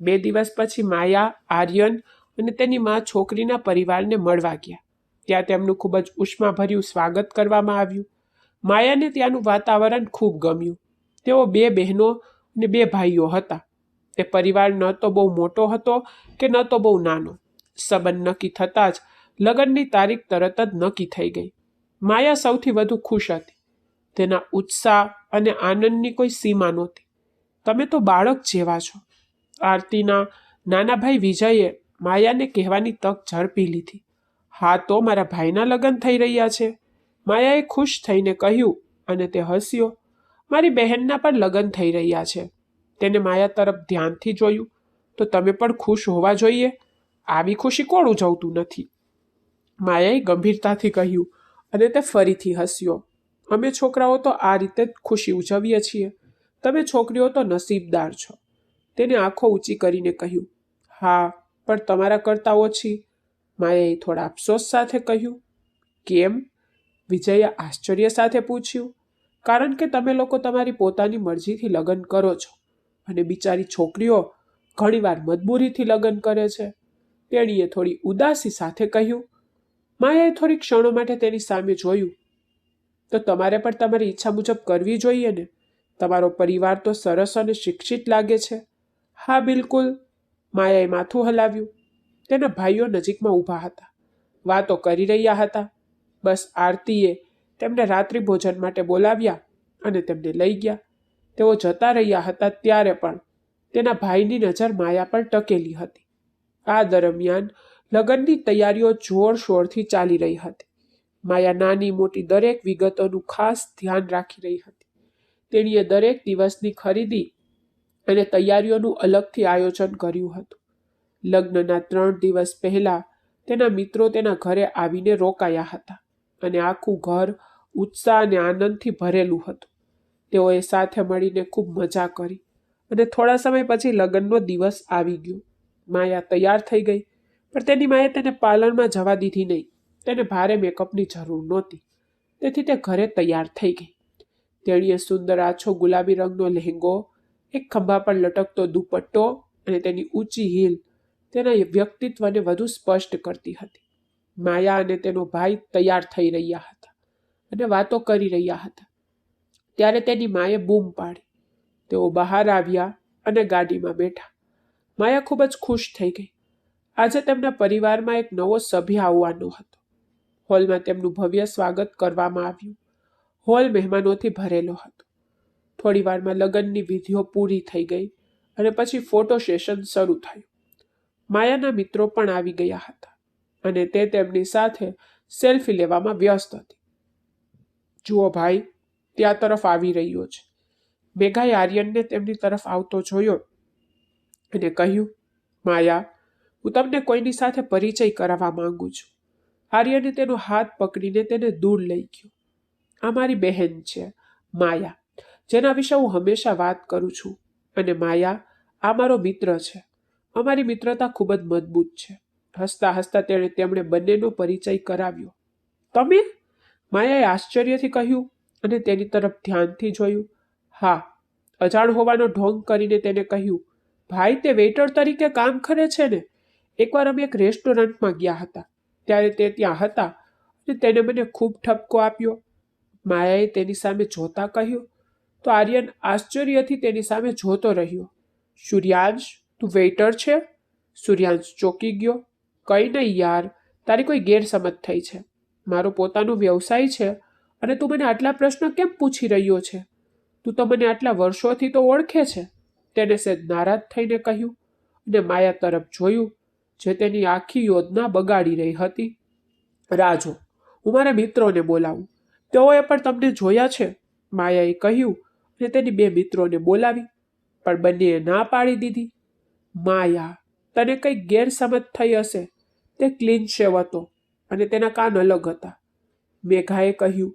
S1: 2 દિવસ પછી માયા, આર્યન અને તેની મા છોકરીના પરિવારને મળવા ગયા. ત્યાં તેમનું ખૂબ જ ઉષ્માભર્યું સ્વાગત કરવામાં આવ્યું. માયાને ત્યાંનું વાતાવરણ ખૂબ ગમ્યું. તેઓ 2 બહેનો અને 2 ભાઈઓ હતા. તે પરિવાર ન તો બહુ મોટો હતો કે ન તો બહુ નાનો. સંબંધ નક્કી થતાં જ લગ્નની તારીખ તરત જ નક્કી થઈ ગઈ. માયા સૌથી વધુ ખુશ હતી. તેના ઉત્સાહ અને આનંદની કોઈ સીમા નહોતી. તમે તો બાળક જેવા છો. આરતીના નાના ભાઈ વિજયે માયાને કહેવાની તક ઝડપી લીધી. હા, તો મારા ભાઈના લગ્ન થઈ રહ્યા છે, માયાએ ખુશ થઈને કહ્યું અને તે હસ્યો. મારી બહેનના પણ લગ્ન થઈ રહ્યા છે. તેને માયા તરફ ધ્યાનથી જોયું. તો તમે પણ ખુશ હોવા જોઈએ. આવી ખુશી કોણ ઉજવતું નથી? માયાએ ગંભીરતાથી કહ્યું અને તે ફરીથી હસ્યો. અમે છોકરાઓ તો આ રીતે જ ખુશી ઉજવીએ છીએ. તમે છોકરીઓ તો નસીબદાર છો. તેને આંખો ઊંચી કરીને કહ્યું. હા, પણ તમારા કરતાં ઓછી, માયાએ થોડા અફસોસ સાથે કહ્યું. કેમ? વિજયે આશ્ચર્ય સાથે પૂછ્યું. કારણ કે તમે લોકો તમારી પોતાની મરજીથી લગ્ન કરો છો અને બિચારી છોકરીઓ ઘણીવાર મજબૂરીથી લગ્ન કરે છે. તેણીએ થોડી ઉદાસી સાથે કહ્યું. માયાએ થોડી ક્ષણો માટે તેની સામે જોયું. તો તમારે પણ તમારી ઈચ્છા મુજબ કરવી જોઈએ ને. તમારો પરિવાર તો સરસ અને શિક્ષિત લાગે છે. હા, બિલકુલ. માયાએ માથું હલાવ્યું. તેના ભાઈઓ નજીકમાં ઊભા હતા, વાતો કરી રહ્યા હતા. બસ આરતીએ તેમને રાત્રિ ભોજન માટે બોલાવ્યા અને તેમને લઈ ગયા. તેઓ જતા રહ્યા હતા ત્યારે પણ તેના ભાઈની નજર માયા પર ટકેલી હતી. આ દરમિયાન લગ્નની તૈયારીઓ જોરશોરથી ચાલી રહી હતી. માયા નાની મોટી દરેક વિગતોનું ખાસ ધ્યાન રાખી રહી હતી. તેણીએ દરેક દિવસની ખરીદી અને તૈયારીઓનું અલગથી આયોજન કર્યું હતું. લગ્નના 3 દિવસ પહેલા તેના મિત્રો તેના ઘરે આવીને રોકાયા હતા અને આખું ઘર ઉત્સાહ અને આનંદથી ભરેલું હતું. તેઓએ સાથે મળીને ખૂબ મજા કરી અને થોડા સમય પછી લગ્નનો દિવસ આવી ગયો. માયા તૈયાર થઈ ગઈ, પણ તેની માએ તેને પાર્લરમાં જવા દીધી નહીં. તેને ભારે મેકઅપની જરૂર નહોતી, તેથી તે ઘરે તૈયાર થઈ ગઈ. તેણીએ સુંદર આછો ગુલાબી રંગનો લહેંગો, એક ખંભા પર લટકતો દુપટ્ટો અને તેની ઊંચી હીલ તેના વ્યક્તિત્વને વધુ સ્પષ્ટ કરતી હતી. માયા અને તેનો ભાઈ તૈયાર થઈ રહ્યા હતા અને વાતો કરી રહ્યા હતા. ત્યારે તેની માએ બૂમ પાડી. તેઓ બહાર આવ્યા અને ગાડીમાં બેઠા. માયા ખૂબ જ ખુશ થઈ ગઈ. આજે તેમના પરિવારમાં એક નવો સભ્ય આવવાનો હતો. હોલમાં તેમનું ભવ્ય સ્વાગત કરવામાં આવ્યું. હોલ મહેમાનોથી ભરેલો હતો. થોડી વારમાં લગ્નની વિધિઓ પૂરી થઈ ગઈ અને પછી ફોટો સેશન શરૂ થયું. માયાના મિત્રો પણ આવી ગયા હતા અને તે તેમની સાથે સેલ્ફી લેવામાં વ્યસ્ત હતી. જુઓ ભાઈ, ત્યાં તરફ આવી રહ્યો છે. મેઘાએ આર્યનને તેમની તરફ આવતો જોયો અને કહ્યું. માયા, હું તમને કોઈની સાથે પરિચય કરાવવા માંગુ છું. આર્યને તેનો હાથ પકડીને તેને દૂર લઈ ગયો. આ મારી બહેન છે, માયા, જેના વિશે હું હંમેશા વાત કરું છું. અને માયા, આ મારો મિત્ર છે. અમારી મિત્રતા ખૂબ જ મજબૂત છે. હસતા હસતા તેમણે બંનેનો પરિચય કરાવ્યો. તમે? માયાએ આશ્ચર્યથી કહ્યું અને તેની તરફ ધ્યાનથી જોયું. હા, અજાણ હોવાનો ઢોંગ કરીને તેને કહ્યું. ભાઈ, તે વેઇટર તરીકે કામ કરે છે ને? એકવાર અમે એક રેસ્ટોરન્ટમાં ગયા હતા, ત્યારે તે ત્યાં હતા અને તેને મને ખૂબ ઠપકો આપ્યો. માયાએ તેની સામે જોતા કહ્યું. તો આર્યન આશ્ચર્યથી તેની સામે જોતો રહ્યો. સૂર્યાંશ, તું વેઇટર છે? સૂર્યાંશ ચોંકી ગયો. કંઈ નહીં યાર, તારી કોઈ ગેરસમજ થઈ છે. મારો પોતાનો વ્યવસાય છે અને તું મને આટલા પ્રશ્નો કેમ પૂછી રહ્યો છે? તું તો મને આટલા વર્ષોથી તો ઓળખે છે. તેને સહેજ નારાજ થઈને કહ્યું અને માયા તરફ જોયું, જે તેની આખી યોજના બગાડી રહી હતી. રાજો, હું મારા મિત્રોને બોલાવું. તેઓએ પણ તમને જોયા છે, માયાએ કહ્યું અને તેની 2 મિત્રોને બોલાવી, પણ બંનેએ ના પાડી દીધી. માયા, તને કંઈક ગેરસમજ થઈ હશે. તે ક્લીન શેવ હતો અને તેના કાન અલગ હતા. મેઘાએ કહ્યું.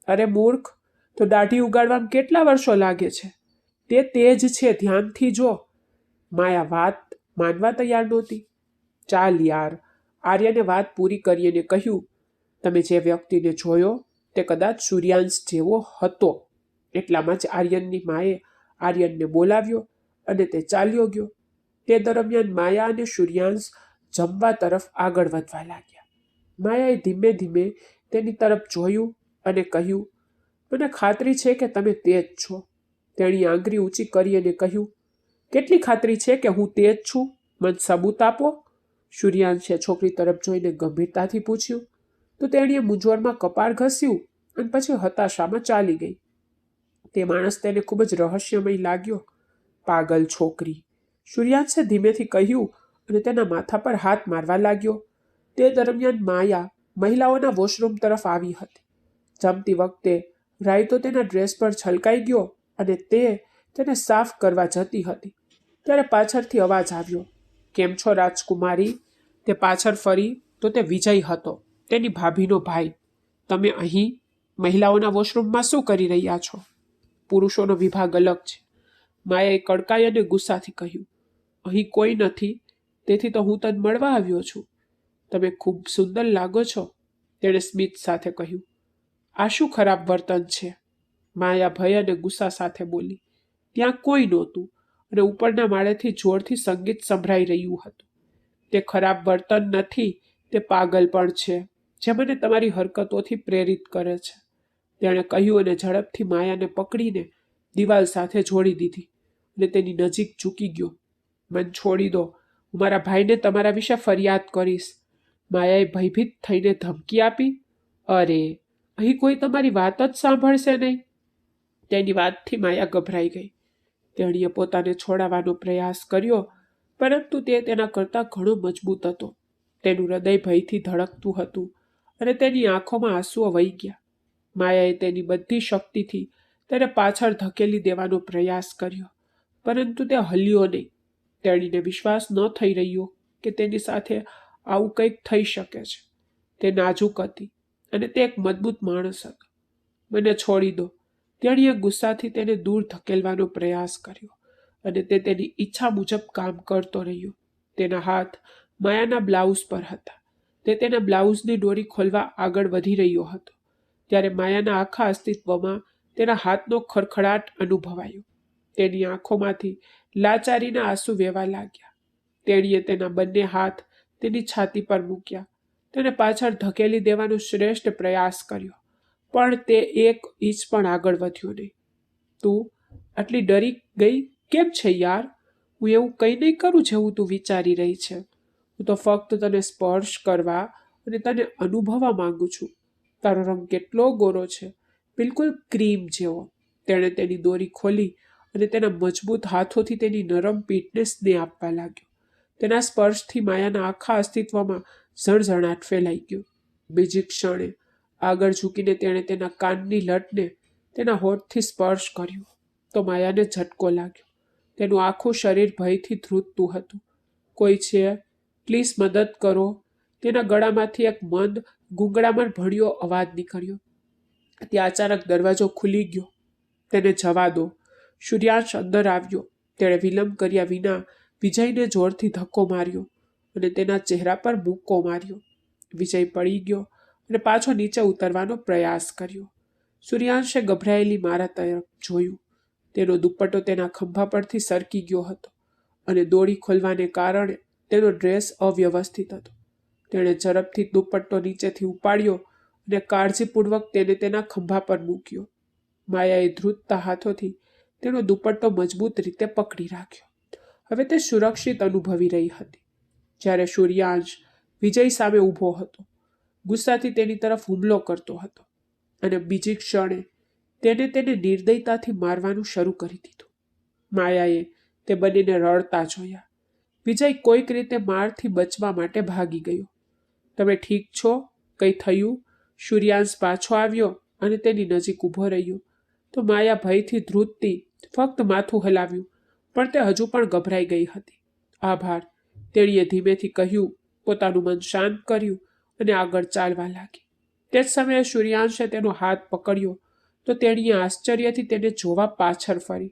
S1: અરે મૂર્ખ, તો દાઢી ઉગાડવામાં કેટલા વર્ષો લાગે છે? તે જ છે, ધ્યાનથી જો. માયા વાત માનવા તૈયાર નહોતી. ચાલ યાર, આર્યને વાત પૂરી કરીને કહ્યું. તમે જે વ્યક્તિને જોયો તે કદાચ સૂર્યાંશ જેવો હતો. એટલામાં જ આર્યનની માએ આર્યનને બોલાવ્યો અને તે ચાલ્યો ગયો. તે દરમિયાન માયા અને સૂર્યાંશ જમવા તરફ આગળ વધવા લાગ્યા. માયાએ ધીમે ધીમે તેની તરફ જોયું અને કહ્યું. મને ખાતરી છે કે તમે તે જ છો. તેણીએ આંગળી ઊંચી કરી અને કહ્યું. કેટલી ખાતરી છે કે હું તે જ છું? મને સબૂત આપો. સૂર્યાંશે છોકરી તરફ જોઈને ગંભીરતાથી પૂછ્યું. તો તેણીએ મૂંઝવણમાં કપાળ ઘસ્યું અને પછી હતાશામાં ચાલી ગઈ. તે માણસ તેને ખૂબ જ રહસ્યમય લાગ્યો. પાગલ છોકરી, સૂર્યાંશે ધીમેથી કહ્યું અને તેના માથા પર હાથ મારવા લાગ્યો. તે દરમિયાન માયા મહિલાઓના વોશરૂમ તરફ આવી હતી. જમતી વખતે રાયતો તેના ડ્રેસ પર છલકાઈ ગયો અને તે તેને સાફ કરવા જતી હતી ત્યારે પાછળથી અવાજ આવ્યો. કેમ છો રાજકુમારી? તે પાછળ ફરી તો તે વિજય હતો, તેની ભાભીનો ભાઈ. તમે અહીં મહિલાઓના વોશરૂમમાં શું કરી રહ્યા છો? પુરુષોનો વિભાગ અલગ છે, માયાએ કડકાઈ અને ગુસ્સાથી કહ્યું. અહીં કોઈ નથી, તેથી તો હું તને મળવા આવ્યો છું. તમે ખૂબ સુંદર લાગો છો, તેણે સ્મિત સાથે કહ્યું. આ શું ખરાબ વર્તન છે? માયા ભય અને ગુસ્સા સાથે બોલી. ત્યાં કોઈ નહોતું અને ઉપરના માળેથી જોરથી સંગીત સંભળાઈ રહ્યું હતું. તે ખરાબ વર્તન નથી, તે પાગલપણ છે, જે મને તમારી હરકતોથી પ્રેરિત કરે છે, તેણે કહ્યું અને ઝડપથી માયાને પકડીને દિવાલ સાથે જોડી દીધી અને તેની નજીક ઝૂકી ગયો. મને છોડી દો, હું મારા ભાઈને તમારા વિશે ફરિયાદ કરીશ. માયાએ ભયભીત થઈને ધમકી આપી. અરે, અહીં કોઈ તમારી વાત જ સાંભળશે નહીં. તેની વાતથી માયા ગભરાઈ ગઈ. તેણીએ પોતાને છોડાવવાનો પ્રયાસ કર્યો, પરંતુ તે તેના કરતાં ઘણો મજબૂત હતો. તેનું હૃદય ભયથી ધડકતું હતું અને તેની આંખોમાં આંસુઓ વહી ગયા. માયાએ તેની બધી શક્તિથી તેને પાછળ ધકેલી દેવાનો પ્રયાસ કર્યો, પરંતુ તે હલ્યો નહીં. તેણીને વિશ્વાસ ન થઈ રહ્યો કે તેની સાથે આવું કંઈક થઈ શકે છે. તે નાજુક હતી અને તે એક મજબૂત માણસ હતો. મને છોડી દો. તેણીએ ગુસ્સાથી તેને દૂર ધકેલવાનો પ્રયાસ કર્યો અને તે તેની ઈચ્છા મુજબ કામ કરતો રહ્યો. તેના હાથ માયાના બ્લાઉઝ પર હતા. તે તેના બ્લાઉઝની દોરી ખોલવા આગળ વધી રહ્યો હતો ત્યારે માયાના આખા અસ્તિત્વમાં તેના હાથનો ખડખડાટ અનુભવાયો. તેની આંખોમાંથી લાચારીના આંસુ વહેવા લાગ્યા. તેણીએ તેના બંને હાથ તેની છાતી પર મૂક્યા. તેને પાછળ ધકેલી દેવાનો શ્રેષ્ઠ પ્રયાસ કર્યો, પણ તે એક ઇંચ પણ આગળ વધ્યો નહીં. તું આટલી ડરી ગઈ કેમ છે યાર? હું એવું કંઈ નહીં કરું જેવું તું વિચારી રહી છે. હું તો ફક્ત તને સ્પર્શ કરવા અને તને અનુભવવા માંગુ છું. તારો રંગ કેટલો ગોરો છે, બિલકુલ ક્રીમ જેવો. તેણે તેની દોરી ખોલી અને તેના મજબૂત હાથોથી તેની નરમ પીઠને સ્નેહ આપવા લાગ્યો. તેના સ્પર્શથી માયાના આખા અસ્તિત્વમાં ઝણઝણાટ ફેલાઈ ગયો. બીજી ક્ષણે આગળ ઝૂકીને તેણે તેના કાનની લટને તેના હોઠથી સ્પર્શ કર્યો તો માયાને ઝટકો લાગ્યો. તેનું આખું શરીર ભયથી ધ્રુજતું હતું. કોઈ છે? પ્લીઝ મદદ કરો. તેના ગળામાંથી એક મંદ ગૂંગળામણ ભળ્યો અવાજ નીકળ્યો. ત્યાં અચાનક દરવાજો ખુલી ગયો. તેને જવા દો. સૂર્યાંશ અંદર આવ્યો. તેણે વિલંબ કર્યા વિના વિજયને જોરથી ધક્કો માર્યો અને તેના ચહેરા પર મુક્કો માર્યો. વિજય પડી ગયો અને પાછો નીચે ઉતરવાનો પ્રયાસ કર્યો. સૂર્યાંશે ગભરાયેલી મારા તરફ જોયું. તેનો દુપટ્ટો તેના ખંભા પરથી સરકી ગયો હતો અને દોરી ખોલવાને કારણે તેનો ડ્રેસ અવ્યવસ્થિત હતો. તેણે ઝડપથી દુપટ્ટો નીચેથી ઉપાડ્યો અને કાળજીપૂર્વક તેને તેના ખંભા પર મૂક્યો. માયાએ ધ્રુજતા હાથોથી તેનો દુપટ્ટો મજબૂત રીતે પકડી રાખ્યો. હવે તે સુરક્ષિત અનુભવી રહી હતી. જ્યારે સૂર્યાંશ વિજય સામે ઊભો હતો, ગુસ્સાથી તેની તરફ હુમલો કરતો હતો અને બીજી ક્ષણે તેને નિર્દયતાથી મારવાનું શરૂ કરી દીધું. માયાએ તે બંનેને રડતા જોયા. વિજય કોઈક રીતે મારથી બચવા માટે ભાગી ગયો. તમે ઠીક છો? કંઈ થયું? સૂર્યાંશ પાછો આવ્યો અને તેની નજીક ઊભો રહ્યો તો માયા ભયથી ધ્રુજતી ફક્ત માથું હલાવ્યું, પણ તે હજુ પણ ગભરાઈ ગઈ હતી. આભાર, તેણીએ ધીમેથી કહ્યું. પોતાનું મન શાંત કર્યું અને આગળ ચાલવા લાગી. તે જ સમયે સૂર્યાંશે તેનો હાથ પકડ્યો તો તેણીએ આશ્ચર્યથી તેને જોવા પાછળ ફરી.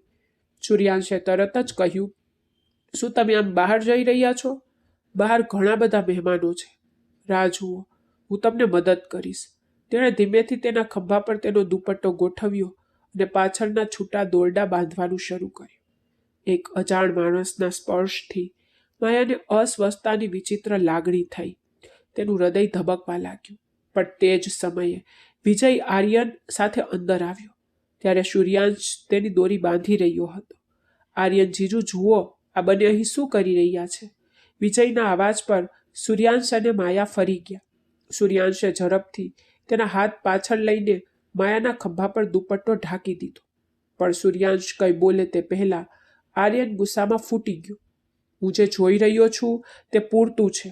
S1: સૂર્યાંશે તરત જ કહ્યું, શું તમે આમ બહાર જઈ રહ્યા છો? બહાર ઘણા બધા મહેમાનો છે. રાહ જુઓ, હું તમને મદદ કરીશ. તેણે ધીમેથી તેના ખભા પર તેનો દુપટ્ટો ગોઠવ્યો અને પાછળના છૂટા દોરડા બાંધવાનું શરૂ કર્યું. એક અજાણ માણસના સ્પર્શથી માયાને અસ્વસ્થતાની વિચિત્ર લાગણી થઈ. તેનું હૃદય ધબકવા લાગ્યું. પણ તે જ સમયે વિજય આર્યન સાથે અંદર આવ્યો. ત્યારે સૂર્યાંશ તેની દોરી બાંધી રહ્યો હતો. આર્યન, જીજુ જુઓ, આ બંને અહીં શું કરી રહ્યા છે? વિજયના અવાજ પર સૂર્યાંશ અને માયા ફરી ગયા. સૂર્યાંશે ઝડપથી તેના હાથ પાછળ લઈને માયાના ખભા પર દુપટ્ટો ઢાંકી દીધો. પણ સૂર્યાંશ કંઈ બોલે તે પહેલા આર્યન ગુસ્સામાં ફૂટી ગયો. હું જે જોઈ રહ્યો છું તે પૂરતું છે.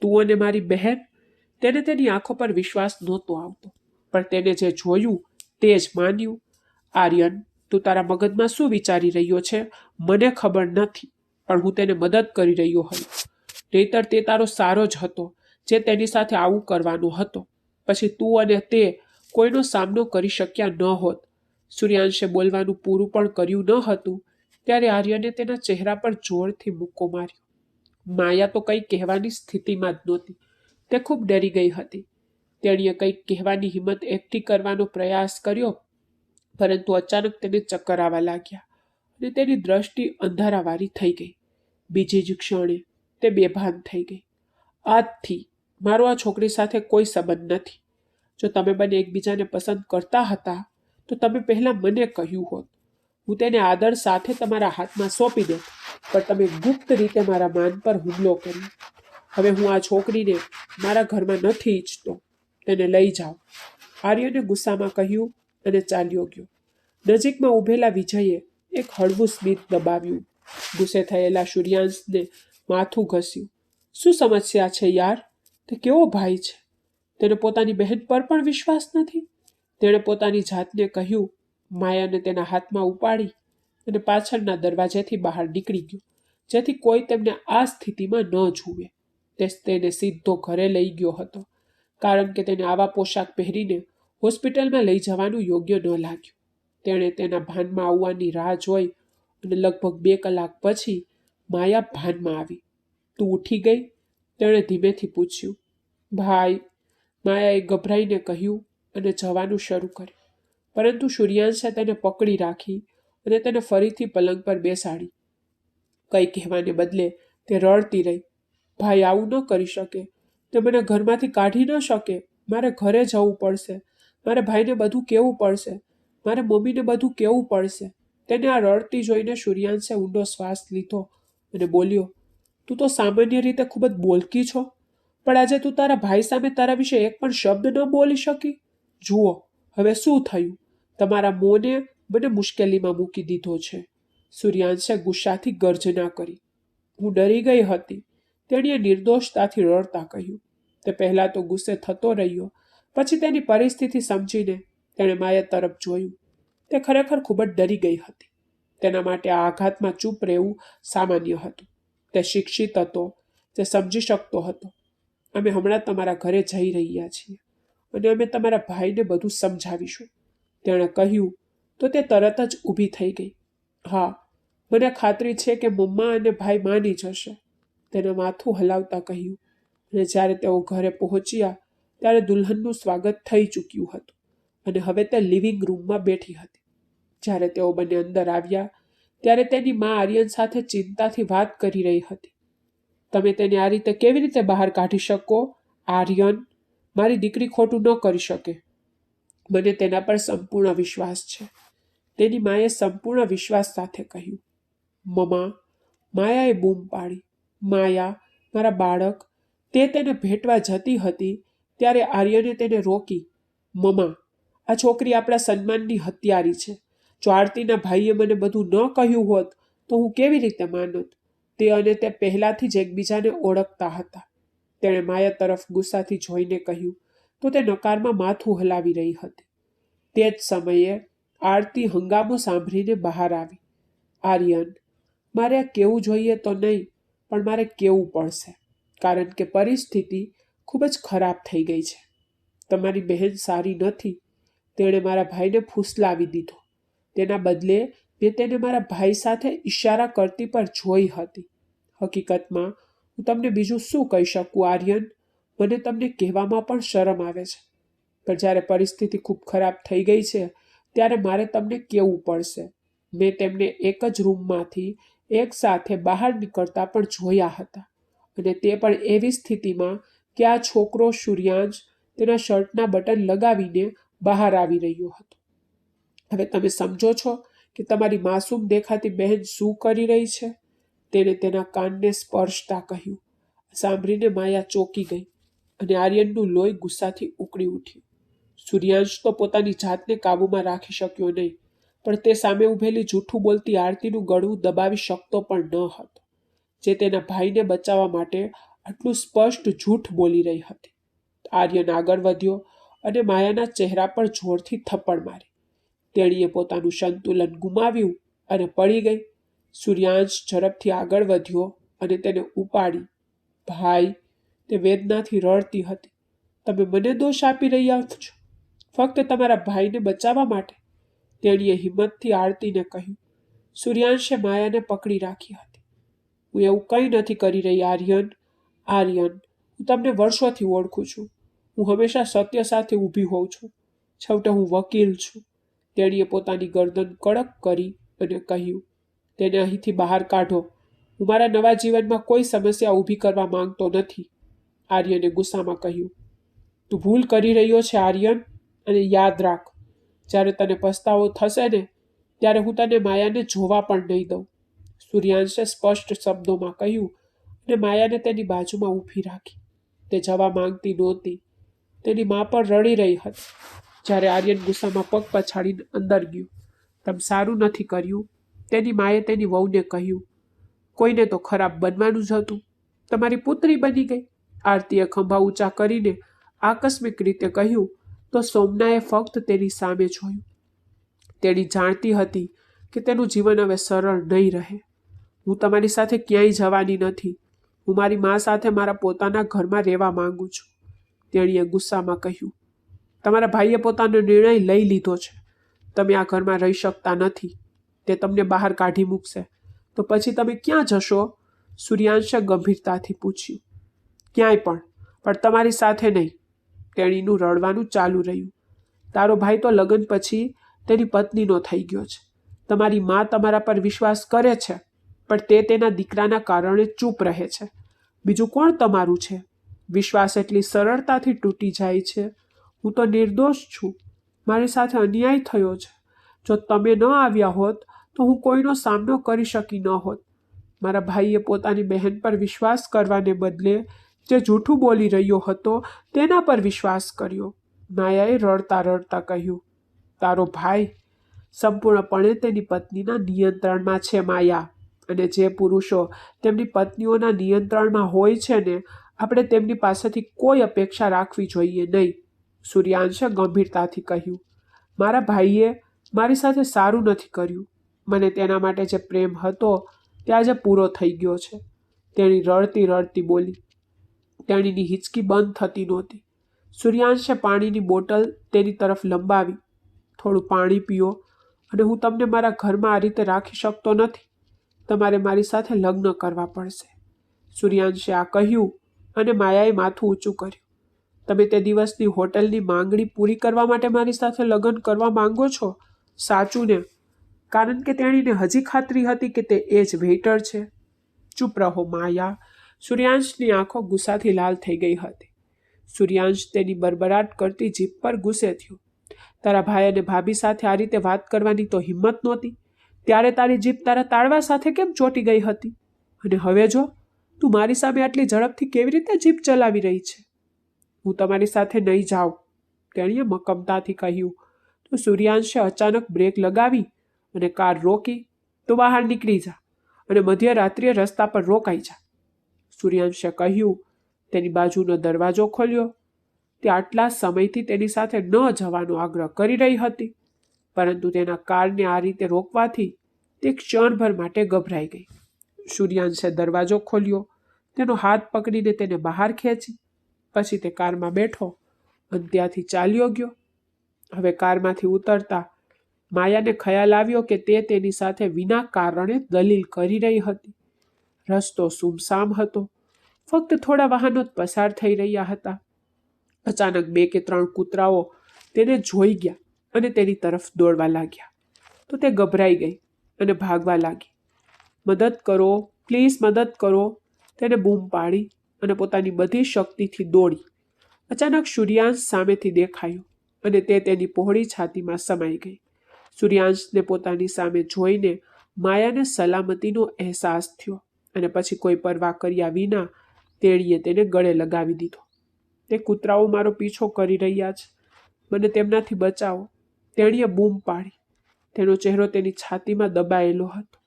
S1: તું અને મારી બહેન. તેને તેની આંખો પર વિશ્વાસ નહોતો આવતો, પણ તેને જે જોયું તે જ માન્યું. આર્યન, તું તારા મગજમાં શું વિચારી રહ્યો છે મને ખબર નથી, પણ હું તેને મદદ કરી રહ્યો હતો. નહીતર તે તારો સારો જ હતો જે તેની સાથે આવું કરવાનો હતો. પછી તું અને તે કોઈનો સામનો કરી શક્યા ન હોત. સૂર્યાંશે બોલવાનું પૂરું પણ કર્યું ન હતું ત્યારે આર્યને તેના ચહેરા પર જોરથી મુક્કો માર્યો. માયા તો કંઈ કહેવાની સ્થિતિમાં જ નહોતી. તે ખૂબ ડરી ગઈ હતી. તેણીએ કંઈક કહેવાની હિંમત એકઠી કરવાનો પ્રયાસ કર્યો, પરંતુ અચાનક તેને ચક્કર આવવા લાગ્યા અને તેની દ્રષ્ટિ અંધારાવાળી થઈ ગઈ. બીજી જ ક્ષણે તે બેભાન થઈ ગઈ. આજથી મારો આ છોકરી સાથે કોઈ સંબંધ નથી. જો તમે બંને એકબીજાને પસંદ કરતા હતા તો તમે પહેલા મને કહ્યું હોત. હું તેને આદર સાથે તમારા હાથમાં સોંપી દેત, પણ તમે ગુપ્ત રીતે મારા માન પર હુમલો કર્યો. હવે હું આ છોકરીને મારા ઘરમાં નથી ઈચ્છતો. તેને લઈ જાઓ, આર્યને ગુસ્સામાં કહ્યું અને ચાલ્યો ગયો. નજીકમાં ઊભેલા વિજયે એક હળવું સ્મિત દબાવ્યું. ગુસ્સે થયેલા સૂર્યાંશને માથું ઘસ્યું. શું સમસ્યા છે યાર? તે કેવો ભાઈ છે? તેને પોતાની બહેન પર પણ વિશ્વાસ નથી. તેણે પોતાની જાતને કહ્યું. માયાને તેના હાથમાં ઉપાડી અને પાછળના દરવાજેથી બહાર નીકળી ગયો, જેથી કોઈ તેમને આ સ્થિતિમાં ન જુએ. તે તેને સીધો ઘરે લઈ ગયો હતો, કારણ કે તેને આવા પોશાક પહેરીને હોસ્પિટલમાં લઈ જવાનું યોગ્ય ન લાગ્યું. તેણે તેના ભાનમાં આવવાની રાહ જોઈ અને લગભગ 2 કલાક પછી માયા ભાનમાં આવી. તું ઉઠી ગઈ? તેણે ધીમેથી પૂછ્યું. ભાઈ, માયાએ ગભરાઈને કહ્યું અને જવાનું શરૂ કર્યું. પરંતુ સૂર્યાંશે તેને પકડી રાખી અને તેને ફરીથી પલંગ પર બેસાડી. કંઈ કહેવાને બદલે તે રડતી રહી. ભાઈ આવું ન કરી શકે. તે મને ઘરમાંથી કાઢી ન શકે. મારે ઘરે જવું પડશે. મારે ભાઈને બધું કહેવું પડશે. મારે મમ્મીને બધું કહેવું પડશે. તેને આ રડતી જોઈને સૂર્યાંશે ઊંડો શ્વાસ લીધો અને બોલ્યો, તું તો સામાન્ય રીતે ખૂબ જ બોલકી છો, પણ આજે તું તારા ભાઈ સામે તારા વિશે એક પણ શબ્દ ન બોલી શકી. જુઓ હવે શું થયું. તમારા મોને મને મુશ્કેલીમાં મૂકી દીધો છે. સૂર્યાંશે ગુસ્સાથી ગર્જના કરી. હું ડરી ગઈ હતી, તેણીએ નિર્દોષતાથી રડતા કહ્યું. તે પહેલાં તો ગુસ્સે થતો રહ્યો, પછી તેની પરિસ્થિતિ સમજીને તેણે માયા તરફ જોયું. તે ખરેખર ખૂબ જ ડરી ગઈ હતી. તેના માટે આ આઘાતમાં ચૂપ રહેવું સામાન્ય હતું. તે શિક્ષિત હતો. તે સમજી શકતો હતો. અમે હમણાં તમારા ઘરે જઈ રહ્યા છીએ અને અમે તમારા ભાઈને બધું સમજાવીશું, તેણે કહ્યું. તો તે તરત જ ઊભી થઈ ગઈ. હા, મને ખાતરી છે કે મમ્મા અને ભાઈ માની જશે, તેને માથું હલાવતા કહ્યું. અને જ્યારે તેઓ ઘરે પહોંચ્યા ત્યારે દુલ્હનનું સ્વાગત થઈ ચૂક્યું હતું અને હવે તે લિવિંગ રૂમમાં બેઠી હતી. જ્યારે તેઓ બંને અંદર આવ્યા ત્યારે તેની મા આર્યન સાથે ચિંતાથી વાત કરી રહી હતી. તમે તેને આ રીતે કેવી રીતે બહાર કાઢી શકો? આર્યન, મારી દીકરી ખોટું ન કરી શકે. મને તેના પર સંપૂર્ણ વિશ્વાસ છે, તેની માએ સંપૂર્ણ વિશ્વાસ સાથે કહ્યું. મમ્મા, માયાએ બૂમ પાડી. માયા, મારા બાળક. તે તેને ભેટવા જતી હતી ત્યારે આર્યને તેને રોકી. મમ્મા, આ છોકરી આપણા સન્માનની હત્યારી છે. જો આરતીના ભાઈએ મને બધું ન કહ્યું હોત તો હું કેવી રીતે માનત? તે અને તે પહેલાથી જ એકબીજાને ઓળખતા હતા. તેણે માયા તરફ ગુસ્સાથી જોઈને કહ્યું તો તે નકારમાં માથું હલાવી રહી હતી. તે જ સમયે આરતી હંગામો સાંભળીને બહાર આવી. આર્યન, મારે આ કહેવું જોઈએ તો નહીં, પણ મારે કહેવું પડશે, કારણ કે પરિસ્થિતિ ખૂબ જ ખરાબ થઈ ગઈ છે. તમારી બહેન સારી નથી. તેણે મારા ભાઈને ફૂસલાવી દીધો. તેના બદલે મેં તેને મારા ભાઈ સાથે ઈશારા કરતી પર જોઈ હતી. હકીકતમાં હું તમને બીજું શું કહી શકું આર્યન? મને તમને કહેવામાં પણ શરમ આવે છે, પણ જ્યારે પરિસ્થિતિ ખૂબ ખરાબ થઈ ગઈ છે ત્યારે મારે તમને કહેવું પડશે. મેં તેમને એક જ રૂમમાંથી એક સાથે બહાર નીકળતા પણ જોયા હતા, અને તે પણ એવી સ્થિતિમાં કે આ છોકરો સૂર્યાંશ તેના શર્ટના બટન લગાવીને બહાર આવી રહ્યો હતો. હવે તમે સમજો છો કે તમારી માસૂમ દેખાતી બહેન શું કરી રહી છે? તેણે તેના કાનને સ્પર્શતા કહ્યું. સાંભળીને માયા ચોંકી ગઈ અને આર્યનનું લોહી ગુસ્સાથી ઉકળી ઉઠ્યું. સૂર્યાંશ તો પોતાની જાતને કાબૂમાં રાખી શક્યો નહીં, પણ તે સામે ઊભેલી જૂઠું બોલતી આરતીનું ગળું દબાવી શકતો પણ ન હતો, જે તેના ભાઈને બચાવવા માટે આટલું સ્પષ્ટ જૂઠ બોલી રહી હતી. આર્યન આગળ વધ્યો અને માયાના ચહેરા પર જોરથી થપ્પડ મારી. તેણીએ પોતાનું સંતુલન ગુમાવ્યું અને પડી ગઈ. સૂર્યાંશ ઝડપથી આગળ વધ્યો અને તેને ઉપાડી. ભાઈ, તે વેદનાથી રડતી હતી. તમે મને દોષ આપી રહ્યા છો, ફક્ત તમારા ભાઈને બચાવવા માટે, તેણીએ હિંમતથી આરતીને કહ્યું. સૂર્યાંશે માયાને પકડી રાખી હતી. હું એવું કંઈ નથી કરી રહી આર્યન. આર્યન, હું તમને વર્ષોથી ઓળખું છું. હું હંમેશા સત્ય સાથે ઊભી હોઉં છું. છેવટે હું વકીલ છું. તેણીએ પોતાની ગરદન કડક કરી અને કહ્યું, તેને અહીંથી બહાર કાઢો. હું મારા નવા જીવનમાં કોઈ સમસ્યા ઊભી કરવા માંગતો નથી. આર્યને ગુસ્સામાં કહ્યું, તું ભૂલ કરી રહ્યો છે આર્યન, અને યાદ રાખ, જ્યારે તને પસ્તાવો થશે ને ત્યારે હું તને માયાને જોવા પણ નહીં દઉં. સૂર્યાંશે સ્પષ્ટ શબ્દોમાં કહ્યું અને માયાને તેની બાજુમાં ઊભી રાખી. તે જવા માંગતી નહોતી. તેની મા પણ રડી રહી હતી. જ્યારે આર્યન ગુસ્સામાં પગ પછાડીને અંદર ગયું. તમે સારું નથી કર્યું, તેની માએ તેની વહુને કહ્યું. કોઈને તો ખરાબ બનવાનું જ હતું. તમારી પુત્રી બની ગઈ. આરતીએ ખંભા ઊંચા કરીને આકસ્મિક રીતે કહ્યું તો સોમનાએ ફક્ત તેની સામે જોયું. તેણી જાણતી હતી કે તેનું જીવન હવે સરળ નહીં રહે. હું તમારી સાથે ક્યાંય જવાની નથી. હું મારી મા સાથે મારા પોતાના ઘરમાં રહેવા માંગુ છું. તેણીએ ગુસ્સામાં કહ્યું, તમારા ભાઈએ પોતાનો નિર્ણય લઈ લીધો છે. તમે આ ઘરમાં રહી શકતા નથી. તે તમને બહાર કાઢી મૂકશે તો પછી તમે ક્યાં જશો? સૂર્યાંશે ગંભીરતાથી પૂછ્યું. ક્યાંય પણ તમારી સાથે નહીં. તેણીનું રડવાનું ચાલુ રહ્યું. તારો ભાઈ તો લગ્ન પછી તેની પત્નીનો થઈ ગયો છે. તમારી મા તમારા પર વિશ્વાસ કરે છે, પણ તે તેના દીકરાના કારણે ચૂપ રહે છે. બીજું કોણ તમારું છે? વિશ્વાસ એટલી સરળતાથી તૂટી જાય છે. હું તો નિર્દોષ છું. મારી સાથે અન્યાય થયો છે. જો તમે ન આવ્યા હોત તો હું કોઈનો સામનો કરી શકી ન હોત. મારા ભાઈએ પોતાની બહેન પર વિશ્વાસ કરવાને બદલે જે જૂઠું બોલી રહ્યો હતો તેના પર વિશ્વાસ કર્યો. માયાએ રડતા રડતા કહ્યું, તારો ભાઈ સંપૂર્ણપણે તેની પત્નીના નિયંત્રણમાં છે માયા. અને જે પુરુષો તેમની પત્નીઓના નિયંત્રણમાં હોય છે ને, આપણે તેમની પાસેથી કોઈ અપેક્ષા રાખવી જોઈએ નહીં. સૂર્યાંશે ગંભીરતાથી કહ્યું, મારા ભાઈએ મારી સાથે સારું નથી કર્યું. મને તેના માટે જે પ્રેમ હતો તે આજે પૂરો થઈ ગયો છે. તેણી રડતી રડતી બોલી. તેણીની હિંચકી બંધ થતી નહોતી. સૂર્યાંશે પાણીની બોટલ તેની તરફ લંબાવી. થોડું પાણી પીઓ, અને હું તમને મારા ઘરમાં આ રીતે રાખી શકતો નથી. તમારે મારી સાથે લગ્ન કરવા પડશે. સૂર્યાંશે આ કહ્યું અને માયાએ માથું ઊંચું કર્યું. તમે તે દિવસની હોટલની માંગણી પૂરી કરવા માટે મારી સાથે લગ્ન કરવા માંગો છો? સાચું ને? કારણ કે તેણીને હજી ખાતરી હતી કે તે એ જ વેઇટર છે. ચૂપ રહો માયા. સૂર્યાંશની આંખો ગુસ્સાથી લાલ થઈ ગઈ હતી. સૂર્યાંશ તેની બરબરાટ કરતી જીભ પર ગુસ્સે થયો. તારા ભાઈ અને ભાભી સાથે આ રીતે વાત કરવાની તો હિંમત નહોતી. ત્યારે તારી જીભ તારા તાળવા સાથે કેમ ચોંટી ગઈ હતી? અને હવે જો તું મારી સામે આટલી ઝડપથી કેવી રીતે જીભ ચલાવી રહી છે? હું તમારી સાથે નહીં જાઉં, તેણીએ મક્કમતાથી કહ્યું. તો સૂર્યાંશે અચાનક બ્રેક લગાવી અને કાર રોકી. તો બહાર નીકળી જા અને મધ્યરાત્રિએ રસ્તા પર રોકાઈ જા. સૂર્યાંશે કહ્યું. તેની બાજુનો દરવાજો ખોલ્યો. તે આટલા સમયથી તેની સાથે ન જવાનો આગ્રહ કરી રહી હતી, પરંતુ તેના કારને આ રીતે રોકવાથી તે ક્ષણભર માટે ગભરાઈ ગઈ. સૂર્યાંશે દરવાજો ખોલ્યો. તેનો હાથ પકડીને તેને બહાર ખેંચી. પછી તે કારમાં બેઠો અને ત્યાંથી ચાલ્યો ગયો. હવે કારમાંથી ઉતરતા માયાને ખ્યાલ આવ્યો કે તે તેની સાથે વિના કારણે દલીલ કરી રહી હતી. રસ્તો સુમસામ હતો. ફક્ત થોડા વાહનો જ પસાર થઈ રહ્યા હતા. અચાનક 2 કે 3 કૂતરાઓ તેને જોઈ ગયા અને તેની તરફ દોડવા લાગ્યા. તો તે ગભરાઈ ગઈ અને ભાગવા લાગી. મદદ કરો, પ્લીઝ મદદ કરો, તેને બૂમ પાડી અને પોતાની બધી શક્તિથી દોડી. અચાનક સૂર્યાંશ સામેથી દેખાયો અને તે તેની પહોળી છાતીમાં સમાઈ ગઈ. સૂર્યાંશને પોતાની સામે જોઈને માયાને સલામતીનો અહેસાસ થયો અને પછી કોઈ પરવા કર્યા વિના તેણીએ તેને ગળે લગાવી દીધો. તે કૂતરાઓ મારો પીછો કરી રહ્યા છે. મને તેમનાથી બચાવો, તેણીએ બૂમ પાડી. તેનો ચહેરો તેની છાતીમાં દબાયેલો હતો.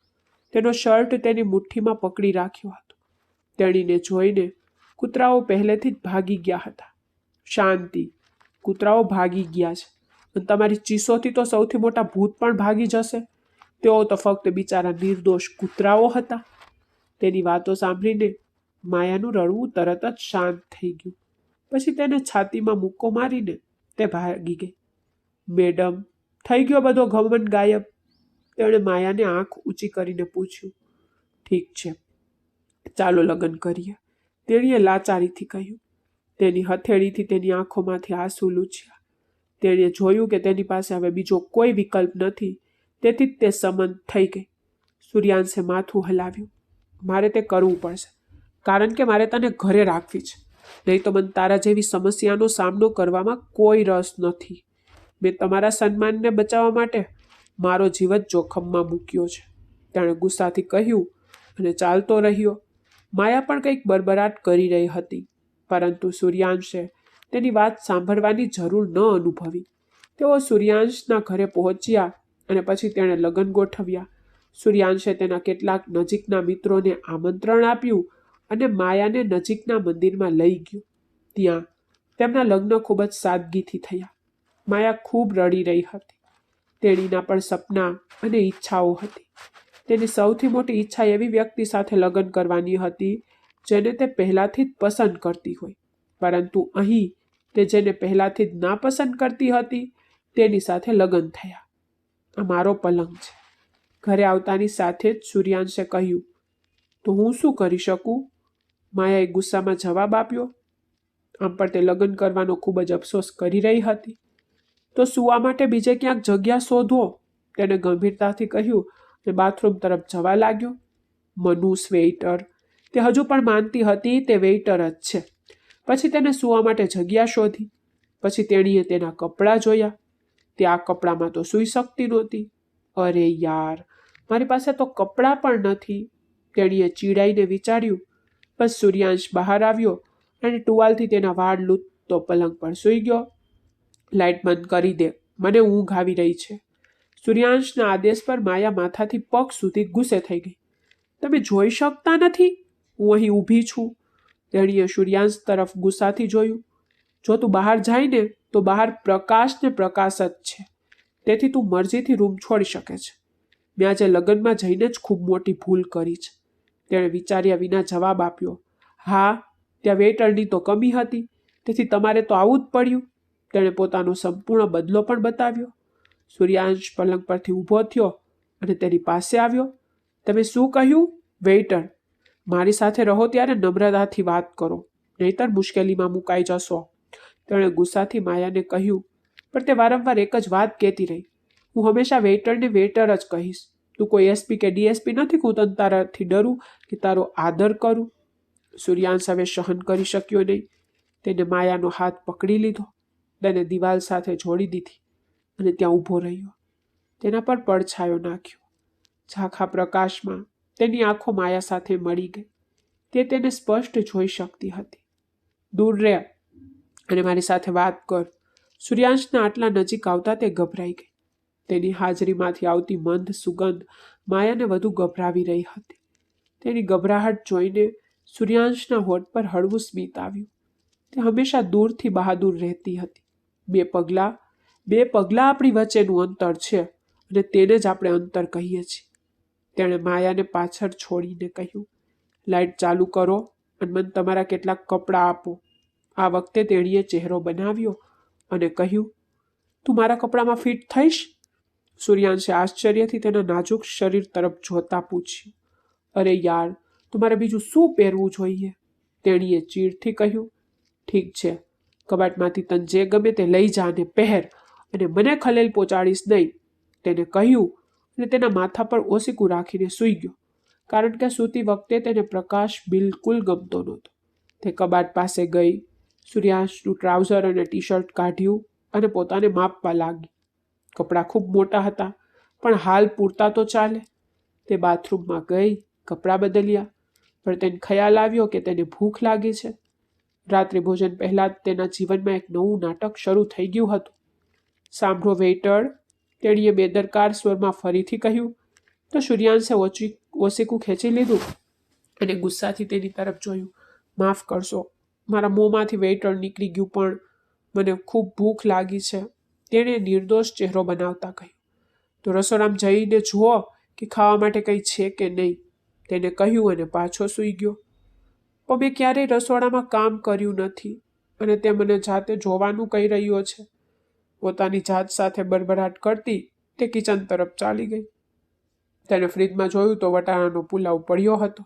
S1: તેનો શર્ટ તેની મુઠ્ઠીમાં પકડી રાખ્યો હતો. તેણીને જોઈને કૂતરાઓ પહેલેથી જ ભાગી ગયા હતા. શાંતિ, કૂતરાઓ ભાગી ગયા છે, અને તમારી ચીસોથી તો સૌથી મોટા ભૂત પણ ભાગી જશે. તેઓ તો ફક્ત બિચારા નિર્દોષ કૂતરાઓ હતા. તેની વાતો સાંભળીને માયાનું રડવું તરત જ શાંત થઈ ગયું. પછી તેને છાતીમાં મુક્કો મારીને તે ભાગી ગઈ. મેડમ, થઈ ગયો બધો ઘમંડ ગાયબ? તેણે માયાને આંખ ઊંચી કરીને પૂછ્યું. ઠીક છે, ચાલો લગ્ન કરીએ, તેણીએ લાચારીથી કહ્યું. તેની હથેળીથી તેની આંખોમાંથી આંસુ લૂછ્યા. તેણે જોયું કે તેની પાસે હવે બીજો કોઈ વિકલ્પ નથી, તેથી જ તે સંમત થઈ ગઈ. સૂર્યાંશે માથું હલાવ્યું. મારે તે કરવું પડશે, કારણ કે મારે તને ઘરે રાખવી છે. નહીં તો મને તારા જેવી સમસ્યાનો સામનો કરવામાં કોઈ રસ નથી. મેં તમારા સન્માનને બચાવવા માટે મારો જીવ જ જોખમમાં મૂક્યો છે, તેણે ગુસ્સાથી કહ્યું અને ચાલતો રહ્યો. માયા પણ કંઈક બરબરાટ કરી રહી હતી, પરંતુ સૂર્યાંશે તેની વાત સાંભળવાની જરૂર ન અનુભવી. તેઓ સૂર્યાંશના ઘરે પહોંચ્યા અને પછી તેણે લગ્ન ગોઠવ્યા. સૂર્યાંશે તેના કેટલાક નજીકના મિત્રોને આમંત્રણ આપ્યું અને માયાને નજીકના મંદિરમાં લઈ ગયો. ત્યાં તેમના લગ્ન ખૂબ જ સાદગીથી થયા. માયા ખૂબ રડી રહી હતી. તેણીના પણ સપના અને ઈચ્છાઓ હતી. તેની સૌથી મોટી ઈચ્છા એવી વ્યક્તિ સાથે લગ્ન કરવાની હતી જેને તે પહેલાથી જ પસંદ કરતી હોય, પરંતુ અહીં તે જેને પહેલાથી જ ના પસંદ કરતી હતી તેની સાથે લગ્ન થયા. આ મારો પલંગ છે. ઘરે આવતાની સાથે જ સૂર્યાંશે કહ્યું. તો હું શું કરી શકું? માયાએ ગુસ્સામાં જવાબ આપ્યો. આમ પણ તે લગ્ન કરવાનો ખૂબ જ અફસોસ કરી રહી હતી. તો સુવા માટે બીજે ક્યાંક જગ્યા શોધો, તેણે ગંભીરતાથી કહ્યું અને બાથરૂમ તરફ જવા લાગ્યો. મનુષ વેઇટર, તે હજુ પણ માનતી હતી તે વેઇટર જ છે. પછી તેને સુવા માટે જગ્યા શોધી. પછી તેણીએ તેના કપડાં જોયા. તે આ કપડામાં તો સૂઈ શકતી નહોતી. અરે યાર, મારી પાસે તો કપડાં પણ નથી, તેણીએ ચીડાઈને વિચાર્યું. બસ સૂર્યાંશ બહાર આવ્યો અને ટુવાલથી તેના વાળ લૂંટતો પલંગ પર સૂઈ ગયો. લાઇટ બંધ કરી દે, મને ઊંઘ આવી રહી છે. સૂર્યાંશના આદેશ પર માયા માથાથી પગ સુધી ગુસ્સે થઈ ગઈ. તમે જોઈ શકતા નથી? હું અહીં ઊભી છું. તેણીએ સૂર્યાંશ તરફ ગુસ્સાથી જોયું. જો તું બહાર જાય ને તો બહાર પ્રકાશ ને પ્રકાશ જ છે, તેથી તું મરજીથી રૂમ છોડી શકે છે. મેં આજે લગ્નમાં જઈને જ ખૂબ મોટી ભૂલ કરી છે, તેણે વિચાર્યા વિના જવાબ આપ્યો. હા, ત્યાં વેઇટરની તો કમી હતી, તેથી તમારે તો આવવું જ પડ્યું. તેણે પોતાનો સંપૂર્ણ બદલો પણ બતાવ્યો. સૂર્યાંશ પલંગ પરથી ઊભો થયો અને તેની પાસે આવ્યો. તમે શું કહ્યું? વેઇટર, મારી સાથે રહો ત્યારે નમ્રતાથી વાત કરો, નહીતર મુશ્કેલીમાં મુકાઈ જશો, તેણે ગુસ્સાથી માયાને કહ્યું. પણ તે વારંવાર એક જ વાત કહેતી રહી. હું હંમેશા વેઇટરને વેઇટર જ કહીશ. તું કોઈ એસપી કે ડીએસપી નથી કે હું તને તારાથી ડરું કે તારો આદર કરું. સૂર્યાંશ હવે સહન કરી શક્યો નહીં. તેને માયાનો હાથ પકડી લીધો, તેને દિવાલ સાથે જોડી દીધી અને ત્યાં ઊભો રહ્યો. તેના પર પડછાયો નાખ્યો. ઝાંખા પ્રકાશમાં તેની આંખો માયા સાથે મળી ગઈ. તે તેને સ્પષ્ટ જોઈ શકતી હતી. દૂર રહે અને મારી સાથે વાત કર. સૂર્યાંશના આટલા નજીક આવતા તે ગભરાઈ ગઈ. તેની હાજરીમાંથી આવતી મંદ સુગંધ માયાને વધુ ગભરાવી રહી હતી. તેની ગભરાહટ જોઈને સૂર્યાંશના હોઠ પર હળવું સ્મિત આવ્યું. તે હંમેશા દૂરથી બહાદુર રહેતી હતી. બે પગલાં આપણી વચ્ચેનું અંતર છે અને તેને જ આપણે અંતર કહીએ છીએ. તેણે માયાને પાછળ છોડીને કહ્યું. લાઇટ ચાલુ કરો અને મને તમારા કેટલાક કપડાં આપો. આ વખતે તેણીએ ચહેરો બનાવ્યો અને કહ્યું. તું મારા કપડામાં ફિટ થઈશ? સૂર્યાંશે આશ્ચર્યથી તેના નાજુક શરીર તરફ જોતા પૂછ્યું. અરે યાર, તમારે બીજું શું પહેરવું જોઈએ? તેણીએ ચીડથી કહ્યું. ઠીક છે, કબાટમાંથી તને જે ગમે તે લઈ જા અને પહેર, અને મને ખલેલ પહોંચાડીશ નહીં, તેને કહ્યું અને તેના માથા પર ઓસીકું રાખીને સૂઈ ગયો, કારણ કે સૂતી વખતે તેને પ્રકાશ બિલકુલ ગમતો નહોતો. તે કબાટ પાસે ગઈ, સૂર્યાંશનું ટ્રાઉઝર અને ટી શર્ટ કાઢ્યું અને પોતાને માપવા લાગી. કપડાં ખૂબ મોટા હતા, પણ હાલ પૂરતા તો ચાલે. તે બાથરૂમમાં ગઈ, કપડાં બદલ્યા, પણ તેને ખ્યાલ આવ્યો કે તેને ભૂખ લાગી છે. રાત્રિ ભોજન પહેલાં જ તેના જીવનમાં એક નવું નાટક શરૂ થઈ ગયું હતું. સાંભળો વેઇટર, તેણીએ બેદરકાર સ્વરમાં ફરીથી કહ્યું. તો સૂર્યાંશે ઓસીકું ખેંચી લીધું અને ગુસ્સાથી તેની તરફ જોયું. માફ કરશો, મારા મોંમાંથી વેઇટર નીકળી ગયું, પણ મને ખૂબ ભૂખ લાગી છે, તેણે નિર્દોષ ચહેરો બનાવતા કહ્યું. તો રસોડામાં જઈને જુઓ કે ખાવા માટે કંઈ છે કે નહીં, તેને કહ્યું અને પાછો સૂઈ ગયો. પણ મેં ક્યારેય રસોડામાં કામ કર્યું નથી અને તે મને જાતે જોવાનું કહી રહ્યો છે. પોતાની જાત સાથે બરબરાટ કરતી તે કિચન તરફ ચાલી ગઈ. તેને ફ્રીજમાં જોયું તો વટાણાનો પુલાવ પડ્યો હતો.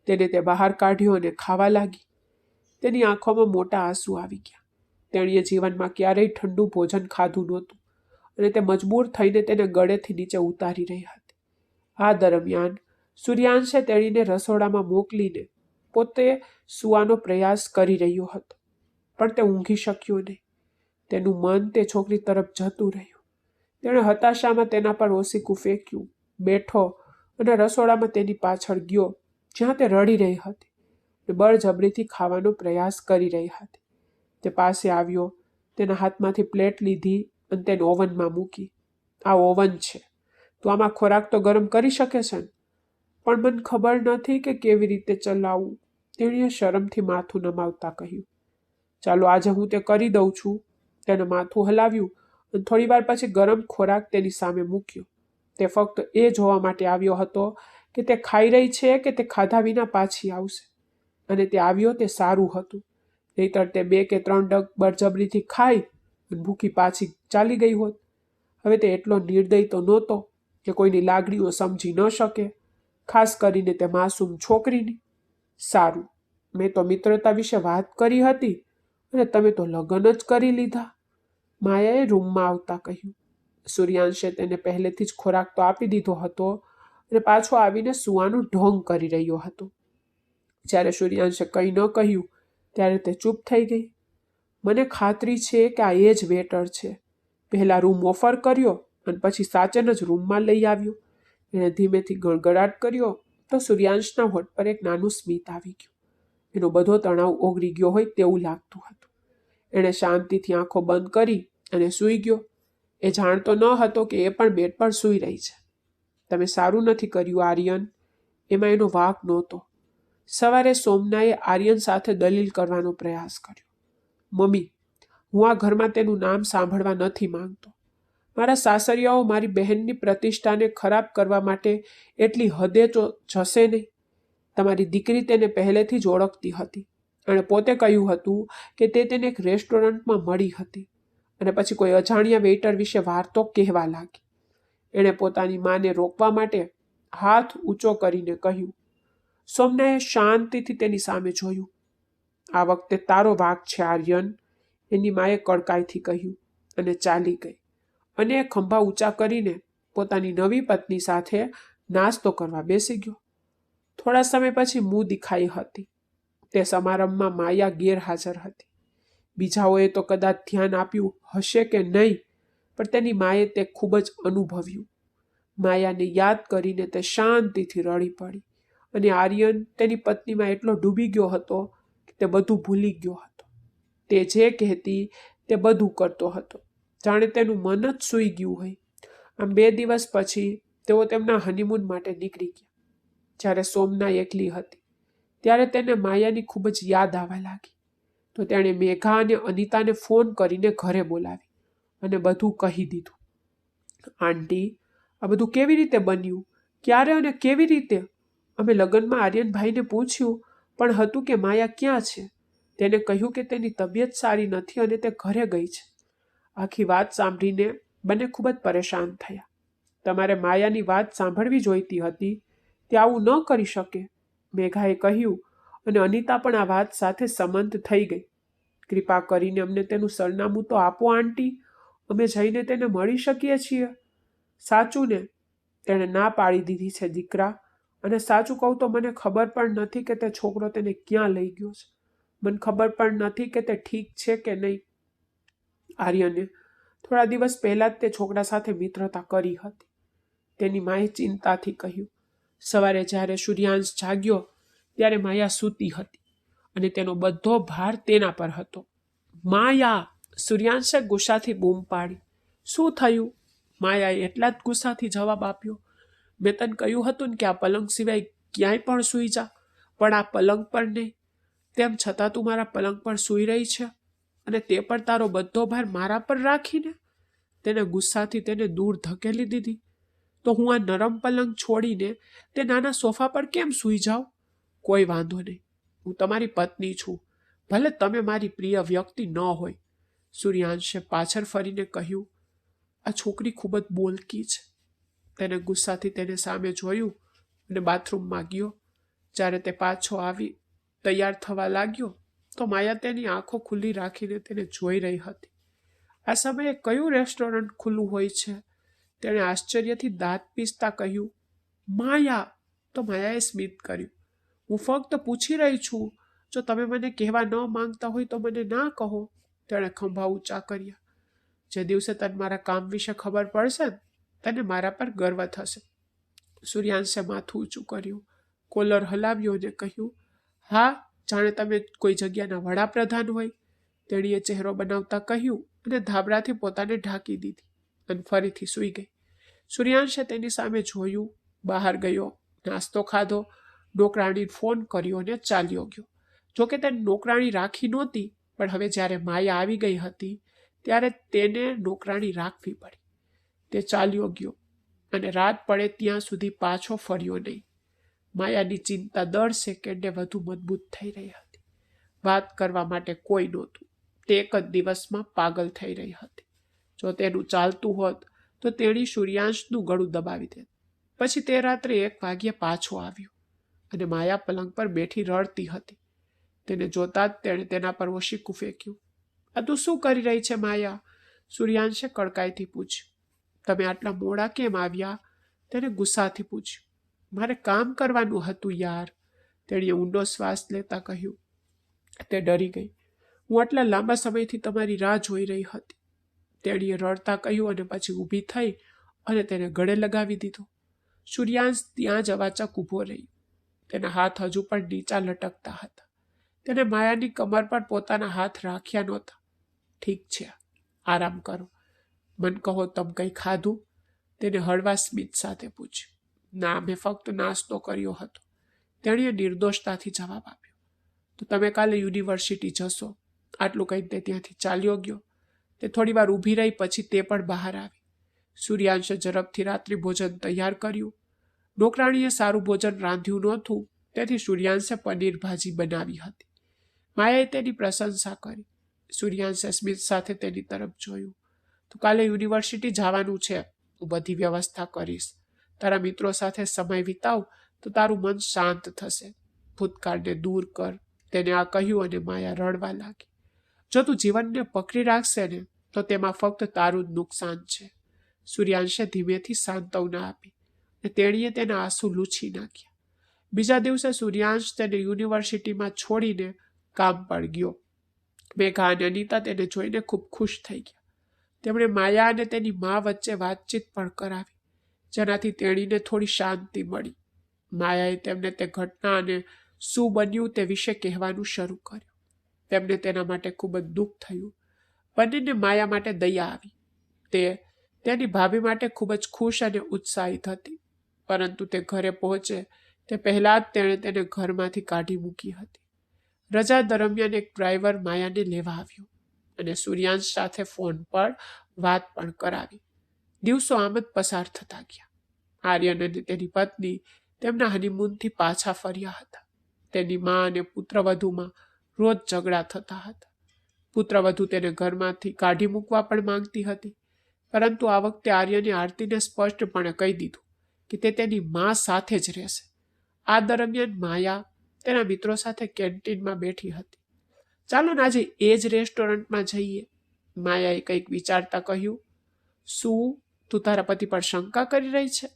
S1: તેને તે બહાર કાઢ્યો અને ખાવા લાગી. તેની આંખોમાં મોટા આંસુ આવી ગયા. તેણીએ જીવનમાં ક્યારેય ઠંડુ ભોજન ખાધું નહોતું અને તે મજબૂર થઈને તેને ગળેથી નીચે ઉતારી રહી હતી. આ દરમિયાન સૂર્યાંશે તેણીને રસોડામાં મોકલીને પોતે સૂવાનો પ્રયાસ કરી રહ્યો હતો, પણ તે ઊંઘી શક્યો નહીં. તેનું મન તે છોકરી તરફ જતું રહ્યું. તેણે હતાશામાં તેના પર ઓશીકું ફેંક્યું, બેઠો અને રસોડામાં તેની પાછળ ગયો જ્યાં તે રડી રહી હતી અને બળજબરીથી ખાવાનો પ્રયાસ કરી રહી હતી. તે પાસે આવ્યો, તેના હાથમાંથી પ્લેટ લીધી અને તેને ઓવનમાં મૂકી. આ ઓવન છે, તું આમાં ખોરાક તો ગરમ કરી શકે છે, પણ મને ખબર નથી કે કેવી રીતે ચલાવવું, તેણીએ શરમથી માથું નમાવતા કહ્યું. ચાલો આજે હું તે કરી દઉં છું. તેને માથું હલાવ્યું અને થોડી વાર પછી ગરમ ખોરાક તેની સામે મૂક્યો. તે ફક્ત એ જોવા માટે આવ્યો હતો કે તે ખાઈ રહી છે કે તે ખાધા વિના પાછી આવશે, અને તે આવ્યો તે સારું હતું. નહીતર તે 2 કે 3 ડગ બળજબરીથી ખાઈ અને ભૂખી પાછી ચાલી ગઈ હોત. હવે તે એટલો નિર્દય તો નહોતો કે કોઈની લાગણીઓ સમજી ન શકે, ખાસ કરીને તે માસૂમ છોકરીની. સારું, મેં તો મિત્રતા વિશે વાત કરી હતી અને તમે તો લગ્ન જ કરી લીધા, માયાએ રૂમમાં આવતા કહ્યું. સૂર્યાંશે તેને પહેલેથી જ ખોરાક તો આપી દીધો હતો અને પાછો આવીને સૂવાનું ઢોંગ કરી રહ્યો હતો. જ્યારે સૂર્યાંશે કંઈ ન કહ્યું ત્યારે તે ચૂપ થઈ ગઈ. મને ખાતરી છે કે આ એ જ વેટર છે. પહેલા રૂમ ઓફર કર્યો અને પછી સાચન જ રૂમમાં લઈ આવ્યો. એણે ધીમેથી ગળગળાટ કર્યો તો સૂર્યાંશના હોઠ પર એક નાનું સ્મિત આવી ગયું. એનો બધો તણાવ ઓગળી ગયો હોય તેવું લાગતું હતું. એણે શાંતિથી આંખો બંધ કરી અને સૂઈ ગયો. એ જાણતો ન હતો કે એ પણ બેડ પર સૂઈ રહી છે. તમે સારું નથી કર્યું આર્યન, એમાં એનો વાંક નહોતો. સવારે સોમનાએ આર્યન સાથે દલીલ કરવાનો પ્રયાસ કર્યો. મમ્મી, હું આ ઘરમાં તેનું નામ સાંભળવા નથી માંગતો. મારા સાસરિયાઓ મારી બહેનની પ્રતિષ્ઠાને ખરાબ કરવા માટે એટલી હદે તો જશે નહીં. તમારી દીકરી તેને પહેલેથી જ ઓળખતી હતી અને પોતે કહ્યું હતું કે તે તેને એક રેસ્ટોરન્ટમાં મળી હતી અને પછી કોઈ અજાણ્યા વેઇટર વિશે વાર્તો કહેવા લાગી. એણે પોતાની માને રોકવા માટે હાથ ઊંચો કરીને કહ્યું. સોમનાએ શાંતિથી તેની સામે જોયું. આ વખતે તારો વાંક છે આર્યન, એની માએ કડકાઈથી કહ્યું અને ચાલી ગઈ. અને એ ખંભા ઊંચા કરીને પોતાની નવી પત્ની સાથે નાસ્તો કરવા બેસી ગયો. થોડા સમય પછી મું દેખાઈ હતી. તે સમારંભમાં માયા ગેરહાજર હતી. બીજાઓએ તો કદાચ ધ્યાન આપ્યું હશે કે નહીં, પણ તેની માએ તે ખૂબ જ અનુભવ્યું. માયાને યાદ કરીને તે શાંતિથી રડી પડી અને આર્યન તેની પત્નીમાં એટલો ડૂબી ગયો હતો કે તે બધું ભૂલી ગયો હતો. તે જે કહેતી તે બધું કરતો હતો, જાણે તેનું મન જ સૂઈ ગયું હોય. આમ 2 દિવસ પછી તેઓ તેમના હનીમૂન માટે નીકળી ગયા. જ્યારે સોમના એકલી હતી ત્યારે તેને માયાની ખૂબ જ યાદ આવવા લાગી. તો તેણે મેઘા અને અનિતાને ફોન કરીને ઘરે બોલાવી અને બધું કહી દીધું. આંટી, આ બધું કેવી રીતે બન્યું, ક્યારે અને કેવી રીતે? અમે લગ્નમાં આર્યનભાઈને પૂછ્યું પણ હતું કે માયા ક્યાં છે. તેને કહ્યું કે તેની તબિયત સારી નથી અને તે ઘરે ગઈ છે. આખી વાત સાંભળીને બંને ખૂબ જ પરેશાન થયા. તમારે માયાની વાત સાંભળવી જોઈતી હતી, તે આવું ન કરી શકે, મેઘાએ કહ્યું અને અનિતા પણ આ વાત સાથે સંમત થઈ ગઈ. કૃપા કરીને અમને તેનું સરનામું તો આપો આંટી, અમે જઈને તેને મળી શકીએ છીએ. સાચું ને? તેણે ના પાડી દીધી છે દીકરા, અને સાચું કહું તો મને ખબર પણ નથી કે તે છોકરો તેને ક્યાં લઈ ગયો છે. મને ખબર પણ નથી કે તે ઠીક છે કે નહીં. આર્યને થોડા દિવસ પહેલા જ તે છોકરા સાથે મિત્રતા કરી હતી. તેની માએ ચિંતાથી કહ્યું. સવારે જ્યારે સૂર્યાંશ જાગ્યો ત્યારે માયા સૂતી હતી અને તેનો બધો ભાર તેના પર હતો. માયા! સૂર્યાંશે ગુસ્સાથી બૂમ પાડી. શું થયું? માયાએ એટલા જ ગુસ્સાથી જવાબ આપ્યો. મેં તને કહ્યું હતું ને કે આ પલંગ સિવાય ક્યાંય પણ સૂઈ જા, પણ આ પલંગ પર નહીં. તેમ છતાં તું મારા પલંગ પર સૂઈ રહી છે અને તે પણ તારો બધો ભાર મારા પર રાખીને. તેને ગુસ્સાથી તેને દૂર ધકેલી દીધી. તો હું આ નરમ પલંગ છોડીને તે નાના સોફા પર કેમ સૂઈ જાઉં? કોઈ વાંધો નહીં, હું તમારી પત્ની છું, ભલે તમે મારી પ્રિય વ્યક્તિ ન હોય. સૂર્યાંશે પાછળ ફરીને કહ્યું. આ છોકરી ખૂબ જ બોલકી છે. તેને ગુસ્સાથી તેને સામે જોયું અને બાથરૂમમાં ગયો. જ્યારે તે પાછો આવી તૈયાર થવા લાગ્યો તો માયા તેની આંખો ખુલ્લી રાખીને તેને જોઈ રહી હતી. આ સમયે કયું રેસ્ટોરન્ટ ખુલ્લું હોય છે? તેણે આશ્ચર્યથી દાંત પીસતા કહ્યું. માયા! તો માયાએ સ્મિત કર્યું. હું ફક્ત પૂછી રહી છું. જો તમે મને કહેવા ન માંગતા હોય તો મને ના કહો. તેણે ખંભા ઊંચા કર્યા. જે દિવસે તને મારા કામ વિશે ખબર પડશે તને મારા પર ગર્વ થશે. સૂર્યાંશે માથું ઊંચું કર્યું, કોલર હલાવ્યો અને કહ્યું, હા, જાણે તમે કોઈ જગ્યાના વડાપ્રધાન હોય. તેણીએ ચહેરો બનાવતા કહ્યું અને ધાબળાથી પોતાને ઢાંકી દીધી અને ફરીથી સૂઈ ગઈ. સૂર્યાંશે તેની સામે જોયું, બહાર ગયો, નાસ્તો ખાધો, નોકરાણીને ફોન કર્યો અને ચાલ્યો ગયો. જોકે તેને નોકરાણી રાખી નહોતી, પણ હવે જ્યારે માયા આવી ગઈ હતી ત્યારે તેને નોકરાણી રાખવી પડી. તે ચાલ્યો ગયો અને રાત પડે ત્યાં સુધી પાછો ફર્યો નહીં. માયાની ચિંતા દર સેકન્ડે વધુ મજબૂત થઈ રહી હતી. વાત કરવા માટે કોઈ નહોતું. તે એક જ દિવસમાં પાગલ થઈ રહી હતી. જો તેનું ચાલતું હોત તો તેણી સૂર્યાંશનું ગળું દબાવી દેત. પછી તે રાત્રે 1 વાગ્યે પાછો આવ્યો અને માયા પલંગ પર બેઠી રડતી હતી. તેને જોતા જ તેણે તેના પર ઓશીકું ફેંક્યું. આ તું શું કરી રહી છે માયા? સૂર્યાંશે કડકાઈથી પૂછ્યું. તમે આટલા મોડા કેમ આવ્યા? તેને ગુસ્સાથી પૂછ્યું. મારે કામ કરવાનું હતું યાર, તેણીએ ઊંડો શ્વાસ લેતા કહ્યું. તે ડરી ગઈ. હું આટલા લાંબા સમયથી તમારી રાહ જોઈ રહી હતી, તેણીએ રડતા કહ્યું અને પછી ઊભી થઈ અને તેને ગળે લગાવી દીધો. સૂર્યાંશ ત્યાં જ અવાચક ઊભો રહ્યો. તેના હાથ હજુ પણ નીચા લટકતા હતા. તેને માયાની કમર પર પોતાના હાથ રાખ્યા નહોતા. ઠીક છે, આરામ કરો. મન કહો, તમ કંઈ ખાધું? તેને હળવા સ્મિત સાથે પૂછ્યું. ના, મેં ફક્ત નાસ્તો કર્યો હતો, તેણીએ નિર્દોષતાથી જવાબ આપ્યો. તો તમે કાલે યુનિવર્સિટી જશો? આટલું કહીને તે ત્યાંથી ચાલ્યો ગયો. તે થોડી વાર ઊભી રહી, પછી તે પણ બહાર આવી. સૂર્યાંશે ઝડપથી રાત્રિ ભોજન તૈયાર કર્યું. નોકરાણીએ સારું ભોજન રાંધ્યું નહોતું, તેથી સૂર્યાંશે પનીર ભાજી બનાવી હતી. માયાએ તેની પ્રશંસા કરી. સૂર્યાંશે સ્મિત સાથે તેની તરફ જોયું. તો કાલે યુનિવર્સિટી જવાનું છે. હું બધી વ્યવસ્થા કરીશ. તારા મિત્રો સાથે સમય વિતાવ તો તારું મન શાંત થશે. ભૂતકાળને દૂર કર. તેને આ કહ્યું અને માયા રડવા લાગી. જો તું જીવનને પકડી રાખશે ને તો તેમાં ફક્ત તારું જ નુકસાન છે. સૂર્યાંશે ધીમેથી સાંત્વના આપી અને તેણીએ તેના આંસુ લૂછી નાખ્યા. બીજા દિવસે સૂર્યાંશ તેને યુનિવર્સિટીમાં છોડીને કામ પર ગયો. મેઘા અને અનિતા તેને જોઈને ખૂબ ખુશ થઈ ગયા. તેમણે માયા અને તેની મા વચ્ચે વાતચીત પણ કરાવી, જેનાથી તેણીને થોડી શાંતિ મળી. માયાએ તેમને તે ઘટના અને શું બન્યું તે વિશે કહેવાનું શરૂ કર્યું. તેમને તેના માટે ખૂબ જ દુઃખ થયું. બંનેને માયા માટે દયા આવી. તે તેની ભાભી માટે ખૂબ જ ખુશ અને ઉત્સાહિત હતી, પરંતુ તે ઘરે પહોંચે તે પહેલાં જ તેણે તેને ઘરમાંથી કાઢી મૂકી હતી. રજા દરમિયાન એક ડ્રાઈવર માયાને લેવા આવ્યો અને સૂર્યાંશ સાથે ફોન પર વાત પણ કરાવી. દિવસો આમ જ પસાર થતા ગયા. આર્યન અને તેની પત્ની તેમના હનીમૂનથી પાછા ફર્યા હતા. તેની મા અને પુત્રવધૂમાં રોજ ઝઘડા થતા હતા. પુત્રવધૂ તેને ઘરમાંથી કાઢી મૂકવા પણ માંગતી હતી, પરંતુ આ વખતે આર્યને આરતીને સ્પષ્ટપણે કહી દીધું કે તે તેની મા સાથે જ રહેશે. આ દરમિયાન માયા તેના મિત્રો સાથે કેન્ટીનમાં બેઠી હતી. ચાલો ને આજે એ જ રેસ્ટોરન્ટમાં જઈએ, માયાએ કંઈક વિચારતા કહ્યું. શું તું તારા પતિ પર શંકા કરી રહી છે?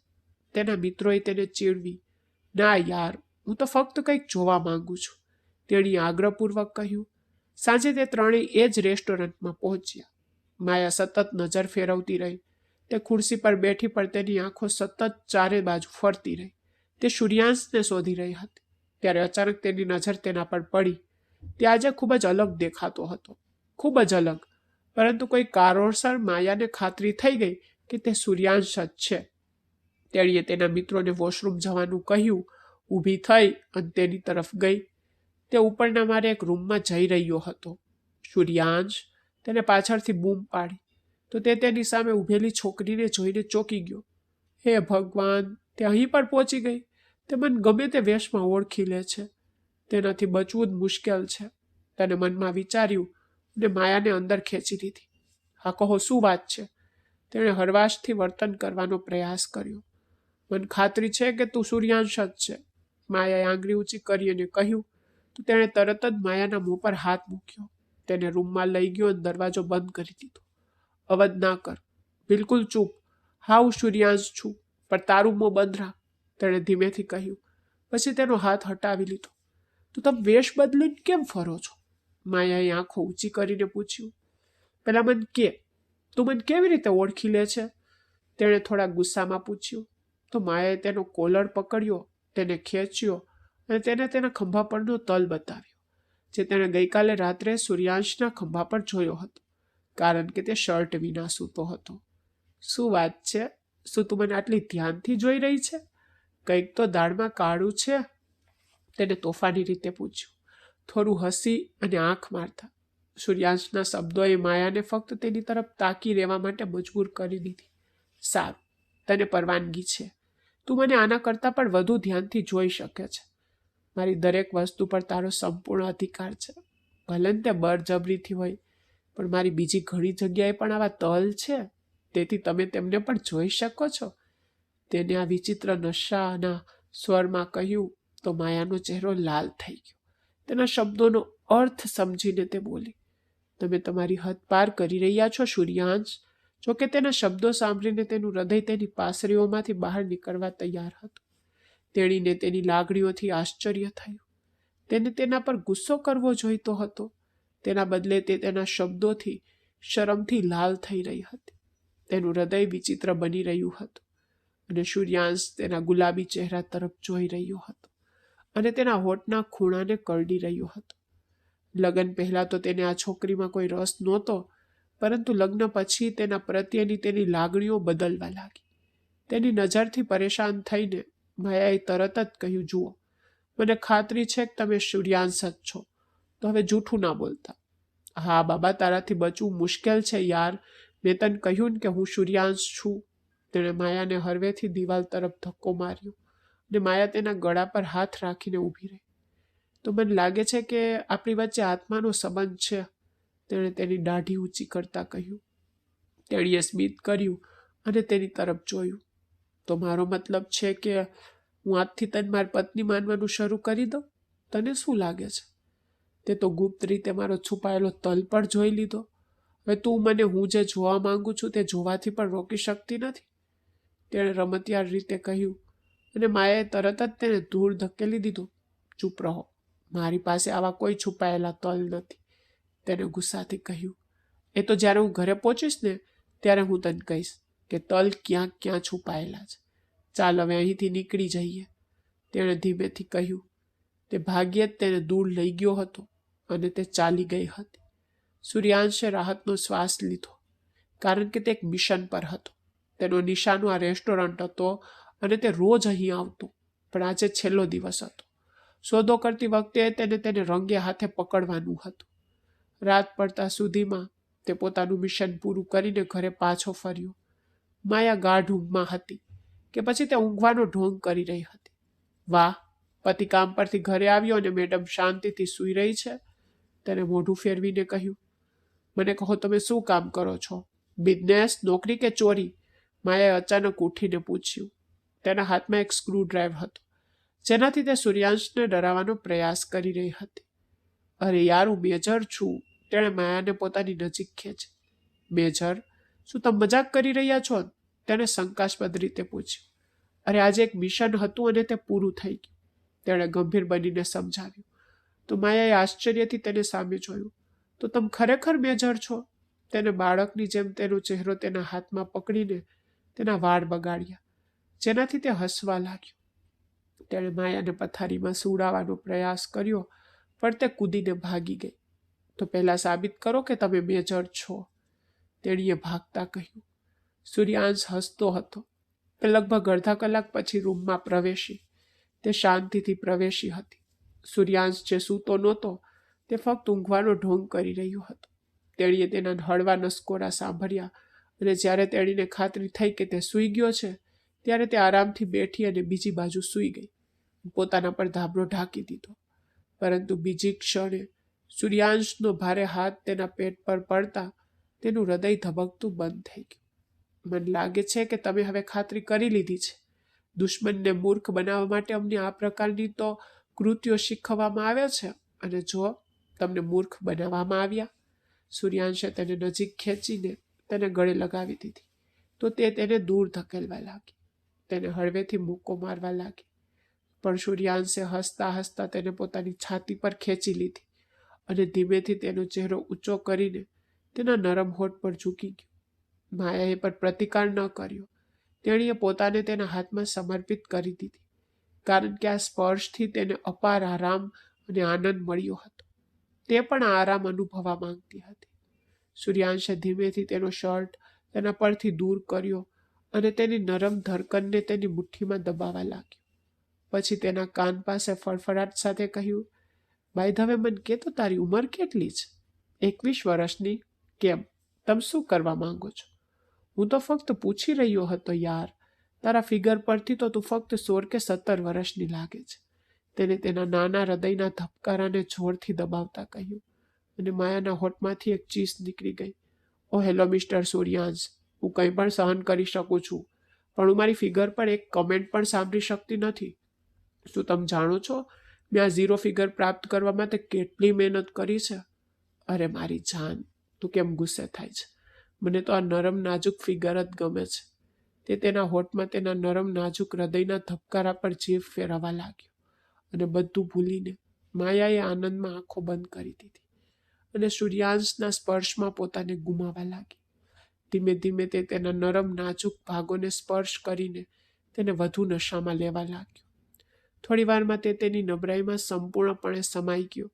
S1: તેના મિત્રોએ તેને ચીડવી. ના યાર, હું તો ફક્ત કંઈક જોવા માંગુ છું, તેણીએ આગ્રહપૂર્વક કહ્યું. સાંજે તે ત્રણેય એ જ રેસ્ટોરન્ટમાં પહોંચ્યા. માયા સતત નજર ફેરવતી રહી. તે ખુરશી પર બેઠી પણ તેની આંખો સતત ચારે બાજુ ફરતી રહી. તે સૂર્યાંશને શોધી રહી હતી. ત્યારે અચાનક તેની નજર તેના પર પડી. તે આજે ખૂબ જ અલગ દેખાતો હતો, ખૂબ જ અલગ, પરંતુ કોઈ કારણોસર માયાને ખાતરી થઈ ગઈ કે તે સૂર્યાંશ જ છે. તેણીએ તેના મિત્રોને વોશરૂમ જવાનું કહ્યું, ઊભી થઈ અને તેની તરફ ગઈ. તે ઉપરના મારે એક રૂમમાં જઈ રહ્યો હતો. સૂર્યાંશ, તેને પાછળથી બૂમ પાડી તો તે તેની સામે ઊભેલી છોકરીને જોઈને ચોંકી ગયો. હે ભગવાન, તે અહીં પર પહોંચી ગઈ. તે મને ગમે તે વેશમાં ઓળખી લે છે. તેનાથી બચવું જ મુશ્કેલ છે, તેને મનમાં વિચાર્યું અને માયાને અંદર ખેંચી લીધી. હા કહો, શું વાત છે? તેણે હળવાશથી વર્તન કરવાનો પ્રયાસ કર્યો. મને ખાતરી છે કે તું સૂર્યાંશ જ છે. માયાએ આંગળી ઊંચી કરી અને કહ્યું તો તેણે તરત જ માયાના મોં પર હાથ મૂક્યો. તેને રૂમમાં લઈ ગયો અને દરવાજો બંધ કરી દીધો. અવાજ ના કર, બિલકુલ ચૂપ. હા, હું સૂર્યાંશ છું, પણ તારું મોં બંધ રાખ, તેણે ધીમેથી કહ્યું. પછી તેનો હાથ હટાવી લીધો. તો તમે વેશ બદલીને કેમ ફરો છો? માયાએ આંખો ઊંચી કરીને પૂછ્યું. પેલા મને કે, તું મને કેવી રીતે ઓળખી લે છે? તેણે થોડા ગુસ્સામાં પૂછ્યું. તો માયાએ તેનો કોલર પકડ્યો, તેને ખેંચ્યો અને તેને તેના ખંભા પરનો તલ બતાવ્યો, જે તેણે ગઈકાલે રાત્રે સૂર્યાંશના ખંભા પર જોયો હતો, કારણ કે તે શર્ટ વિના સૂતો હતો. શું વાત છે? શું તું મને આટલી ધ્યાનથી જોઈ રહી છે? કંઈક તો દાળમાં કાળું છે, તેને તોફાની રીતે પૂછ્યું, થોડું હસી અને આંખ મારતા. સૂર્યાંશના શબ્દોએ માયાને ફક્ત તેની તરફ તાકી રહેવા માટે મજબૂર કરી દીધી. સારું, તને પરવાનગી છે. તું મને આના કરતાં પણ વધુ ધ્યાનથી જોઈ શકે છે. મારી દરેક વસ્તુ પર તારો સંપૂર્ણ અધિકાર છે. ભલે તે બળજબરીથી હોય, પણ મારી બીજી ઘણી જગ્યાએ પણ આવા તલ છે, તેથી તમે તેમને પણ જોઈ શકો છો. તેને આ વિચિત્ર નશાના સ્વરમાં કહ્યું તો માયાનો ચહેરો લાલ થઈ ગયો. તેના શબ્દોનો અર્થ સમજીને તે બોલી, તમે તમારી હદ પાર કરી રહ્યા છો સૂર્યાંશ. જોકે તેના શબ્દો સાંભળીને તેનું હૃદય તેની પાસરીઓમાંથી બહાર નીકળવા તૈયાર હતું. તેણીને તેની લાગણીઓથી આશ્ચર્ય થયું. તેને તેના પર ગુસ્સો કરવો જોઈતો હતો, તેના બદલે તે તેના શબ્દોથી શરમથી લાલ થઈ રહી હતી. તેનું હૃદય વિચિત્ર બની રહ્યું હતું અને સૂર્યાંશ તેના ગુલાબી ચહેરા તરફ જોઈ રહ્યો હતો અને તેના હોઠના ખૂણાને કરડી રહ્યો હતો. લગ્ન પહેલા તો તેને આ છોકરીમાં કોઈ રસ નહોતો, પરંતુ લગ્ન પછી તેના પ્રત્યેની તેની લાગણીઓ બદલવા લાગી. તેની નજરથી પરેશાન થઈને માયાએ તરત જ કહ્યું, જુઓ, મને ખાતરી છે કે તમે સૂર્યાંશ જ છો, તો હવે જૂઠું ના બોલતા. હા બાબા, તારાથી બચવું મુશ્કેલ છે યાર. મેં તને કહ્યું ને કે હું સૂર્યાંશ છું. તેણે માયાને હળવેથી દિવાલ તરફ ધક્કો માર્યો અને માયા તેના ગળા પર હાથ રાખીને ઊભી રહી. તો મને લાગે છે કે આપણી વચ્ચે આત્માનો સંબંધ છે, તેણે તેની દાઢી ઊંચી કરતા કહ્યું. તેણીએ સ્મિત કર્યું અને તેની તરફ જોયું. તો મારો મતલબ છે કે હું આજથી તને મારી પત્ની માનવાનું શરૂ કરી દઉં? તને શું લાગે છે? તે તો ગુપ્ત રીતે મારો છુપાયેલો તલ પણ જોઈ લીધો. હવે તું મને હું જે જોવા માંગુ છું તે જોવાથી પણ રોકી શકતી નથી, તેણે રમતિયાળ રીતે કહ્યું અને માયાએ તરત જ તેને દૂર ધકેલી દીધો. ચૂપ રહો, મારી પાસે આવા કોઈ છુપાયેલા તલ નથી, તેને ગુસ્સાથી કહ્યું. એ તો જ્યારે હું ઘરે પહોંચીશ ને ત્યારે હું તને કહીશ કે તલ ક્યાં ક્યાં છુપાયેલા છે. ચાલ હવે અહીંથી નીકળી જઈએ, તેણે ધીમેથી કહ્યું. તે ભાગ્યે જ તેને દૂર લઈ ગયો હતો અને તે ચાલી ગઈ હતી. સૂર્યાંશે રાહતનો શ્વાસ લીધો, કારણ કે તે એક મિશન પર હતો. તેનો નિશાનો આ રેસ્ટોરન્ટ હતો અને તે રોજ અહીં આવતો, પણ આજે છેલ્લો દિવસ હતો. સોદો કરતી વખતે તેને રંગે હાથે પકડવાનું હતું. રાત પડતા સુધીમાં તે પોતાનું મિશન પૂરું કરીને ઘરે પાછો ફર્યો. માયા ગાઢ ઊંઘમાં હતી કે પછી તે ઊંઘવાનો ઢોંગ કરી રહી હતી. વાહ, પતિ કામ પરથી ઘરે આવ્યો અને મેડમ શાંતિથી સૂઈ રહી છે, તેને મોઢું ફેરવીને કહ્યું. મને કહો, તમે શું કામ કરો છો? બિઝનેસ, નોકરી કે ચોરી? માયાએ અચાનક ઉઠીને પૂછ્યું. તેના હાથમાં એક સ્ક્રૂ ડ્રાઈવર હતો, જેનાથી તે સૂર્યાંશને ડરાવવાનો પ્રયાસ કરી રહી હતી. અરે યાર, હું મેજર છું, તેણે માયાને પોતાની નજીક ખેંચી. મેજર? શું તમે મજાક કરી રહ્યા છો? તેને શંકાસ્પદ રીતે પૂછ્યું. અરે આજે એક મિશન હતું અને તે પૂરું થઈ ગયું, તેણે ગંભીર બનીને સમજાવ્યું. તો માયાએ આશ્ચર્યથી તેને સામે જોયું. તો તમે ખરેખર મેજર છો? તેને બાળકની જેમ તેનો ચહેરો તેના હાથમાં પકડીને તેના વાળ બગાડ્યા, જેનાથી તે હસવા લાગ્યો. તેણે માયાને પથારીમાં સુવડાવવાનો પ્રયાસ કર્યો, પણ તે કૂદીને ભાગી ગઈ. તો પહેલા સાબિત કરો કે તમે મેજર છો, તેણીએ ભાગતા કહ્યું. સૂર્યાંશ હસતો હતો. તે લગભગ અડધા કલાક પછી રૂમમાં પ્રવેશી. તે શાંતિથી પ્રવેશી હતી. સૂર્યાંશ જે સૂતો નહોતો, તે ફક્ત ઊંઘવાનો ઢોંગ કરી રહ્યો હતો. તેણીએ તેના હળવા નસકોરા સાંભળ્યા અને જ્યારે તેણીને ખાતરી થઈ કે તે સૂઈ ગયો છે, ત્યારે તે આરામથી બેઠી અને બીજી બાજુ સૂઈ ગઈ, પોતાના પર ધાબળો ઢાંકી દીધો. પરંતુ બીજી ક્ષણે સૂર્યાંશનો ભારે હાથ તેના પેટ પર પડતા તેનું હૃદય ધબકતું બંધ થઈ ગયું. મને લાગે છે કે તમે હવે ખાતરી કરી લીધી છે, દુશ્મનને મૂર્ખ બનાવવા માટે અમને આ પ્રકારની તો કૃત્યો શીખવવામાં આવે છે, અને જો તમને મૂર્ખ બનાવવામાં આવ્યા. સૂર્યાંશે તેને નજીક ખેંચીને તેને ગળે લગાવી દીધી તો તે તેને દૂર ધકેલવા લાગી. તેને હળવેથી મૂકો મારવા લાગી. પણ સૂર્યાંશે હસતા હસતા તેને પોતાની છાતી પર ખેંચી લીધી અને ધીમેથી તેનો ચહેરો ઊંચો કરીને તેના નરમ હોઠ પર ઝૂકી ગયો. માયાએ પણ પ્રતિકાર ન કર્યો. તેણીએ પોતાને તેના હાથમાં સમર્પિત કરી દીધી, કારણ કે આ સ્પર્શથી તેને અપાર આરામ અને આનંદ મળ્યો હતો. તે પણ આ આરામ અનુભવવા માંગતી હતી. સૂર્યાંશે ધીમેથી તેનો શર્ટ તેના પરથી દૂર કર્યો અને તેની નરમ ધડકનને તેની મુઠ્ઠીમાં દબાવવા લાગ્યો. પછી તેના કાન પાસે ફડફડાટ સાથે કહ્યું, બાય ધ વે, મને કે તો તારી ઉંમર કેટલી છે? 21 વર્ષની. કેમ, તમે શું કરવા માંગો છો? હું તો ફક્ત પૂછી રહ્યો હતો યાર. તારા ફિગર પરથી તો તું ફક્ત 16 કે 17 વર્ષની લાગે છે. તેને તેના નાના હૃદયના ધબકારાને જોરથી દબાવતા કહ્યું, અને માયાના હોઠમાંથી એક ચીસ નીકળી ગઈ. ઓ હેલો મિસ્ટર સૂર્યાંશ, હું કંઈ પણ સહન કરી શકું છું, પણ હું મારી ફિગર પર એક કમેન્ટ પણ સાંભળી શકતી નથી. શું તમે જાણો છો મેં આ 0 ફિગર પ્રાપ્ત કરવા માટે કેટલી મહેનત કરી છે? અરે મારી જાન, તું કેમ ગુસ્સે થાય છે? મને તો આ નરમ નાજુક ફિગર જ ગમે છે. તે તેના હોઠમાં તેના નરમ નાજુક હૃદયના ધબકારા પર જીભ ફેરવવા લાગ્યો, અને બધું ભૂલીને માયાએ આનંદમાં આંખો બંધ કરી દીધી અને સૂર્યાંશના સ્પર્શમાં પોતાને ગુમાવવા લાગી. ધીમે ધીમે તે તેના નરમ નાજુક ભાગોને સ્પર્શ કરીને તેને વધુ નશામાં લેવા લાગ્યો. થોડી વારમાં તે તેની નબળાઈમાં સંપૂર્ણપણે સમાઈ ગયો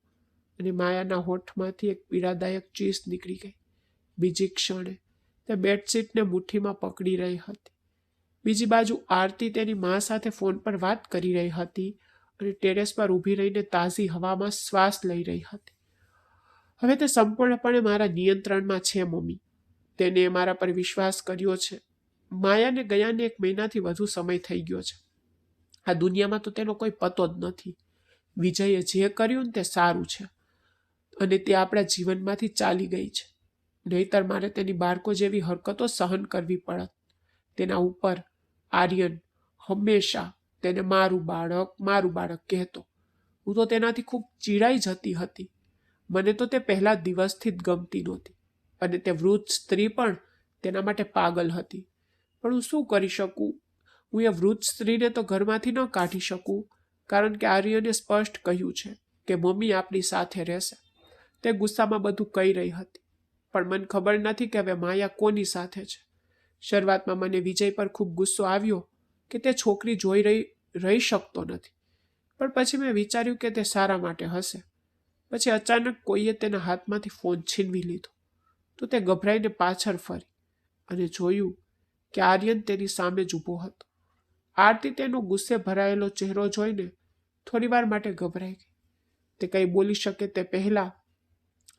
S1: અને માયાના હોઠમાંથી એક પીડાદાયક ચીસ નીકળી ગઈ. બીજી ક્ષણે તે બેડશીટને મુઠ્ઠીમાં પકડી રહી હતી. બીજી બાજુ આરતી તેની મા સાથે ફોન પર વાત કરી રહી હતી અને ટેરેસ પર ઊભી રહીને તાજી હવામાં શ્વાસ લઈ રહી હતી. હવે તે સંપૂર્ણપણે મારા નિયંત્રણમાં છે મમ્મી. તેને મારા પર વિશ્વાસ કર્યો છે. માયાને ગયાને 1 મહિનાથી વધુ સમય થઈ ગયો છે. આ દુનિયામાં તો તેનો કોઈ પતો જ નથી. વિજયે જે કર્યું ને તે સારું છે, અને તે આપણા જીવનમાંથી ચાલી ગઈ છે. નહીતર મારે તેની બાળકો જેવી હરકતો સહન કરવી પડત. તેના ઉપર આર્યન હંમેશા તેને મારું બાળક કહેતો. હું તો તેનાથી ખૂબ ચીડાઈ જતી હતી. મને તો તે પહેલા દિવસથી જ ગમતી નહોતી, અને તે વૃદ્ધ સ્ત્રી પણ તેના માટે પાગલ હતી. પણ હું શું કરી શકું? હું એ વૃદ્ધ સ્ત્રીને તો ઘરમાંથી ન કાઢી શકું, કારણ કે આર્યને સ્પષ્ટ કહ્યું છે કે મમ્મી આપણી સાથે રહેશે. તે ગુસ્સામાં બધું કહી રહી હતી, પણ મને ખબર નથી કે હવે માયા કોની સાથે છે. શરૂઆતમાં મને વિજય પર ખૂબ ગુસ્સો આવ્યો કે તે છોકરી જોઈ રહી શકતો નથી, પણ પછી મેં વિચાર્યું કે તે સારા માટે હશે. પછી અચાનક કોઈએ તેના હાથમાંથી ફોન છીનવી લીધો તો તે ગભરાઈને પાછળ ફરી અને જોયું કે આર્યન તેની સામે જ ઊભો હતો. આરતી તેનો ગુસ્સે ભરાયેલો ચહેરો જોઈને થોડીવાર માટે ગભરાઈ ગઈ. તે કંઈ બોલી શકે તે પહેલા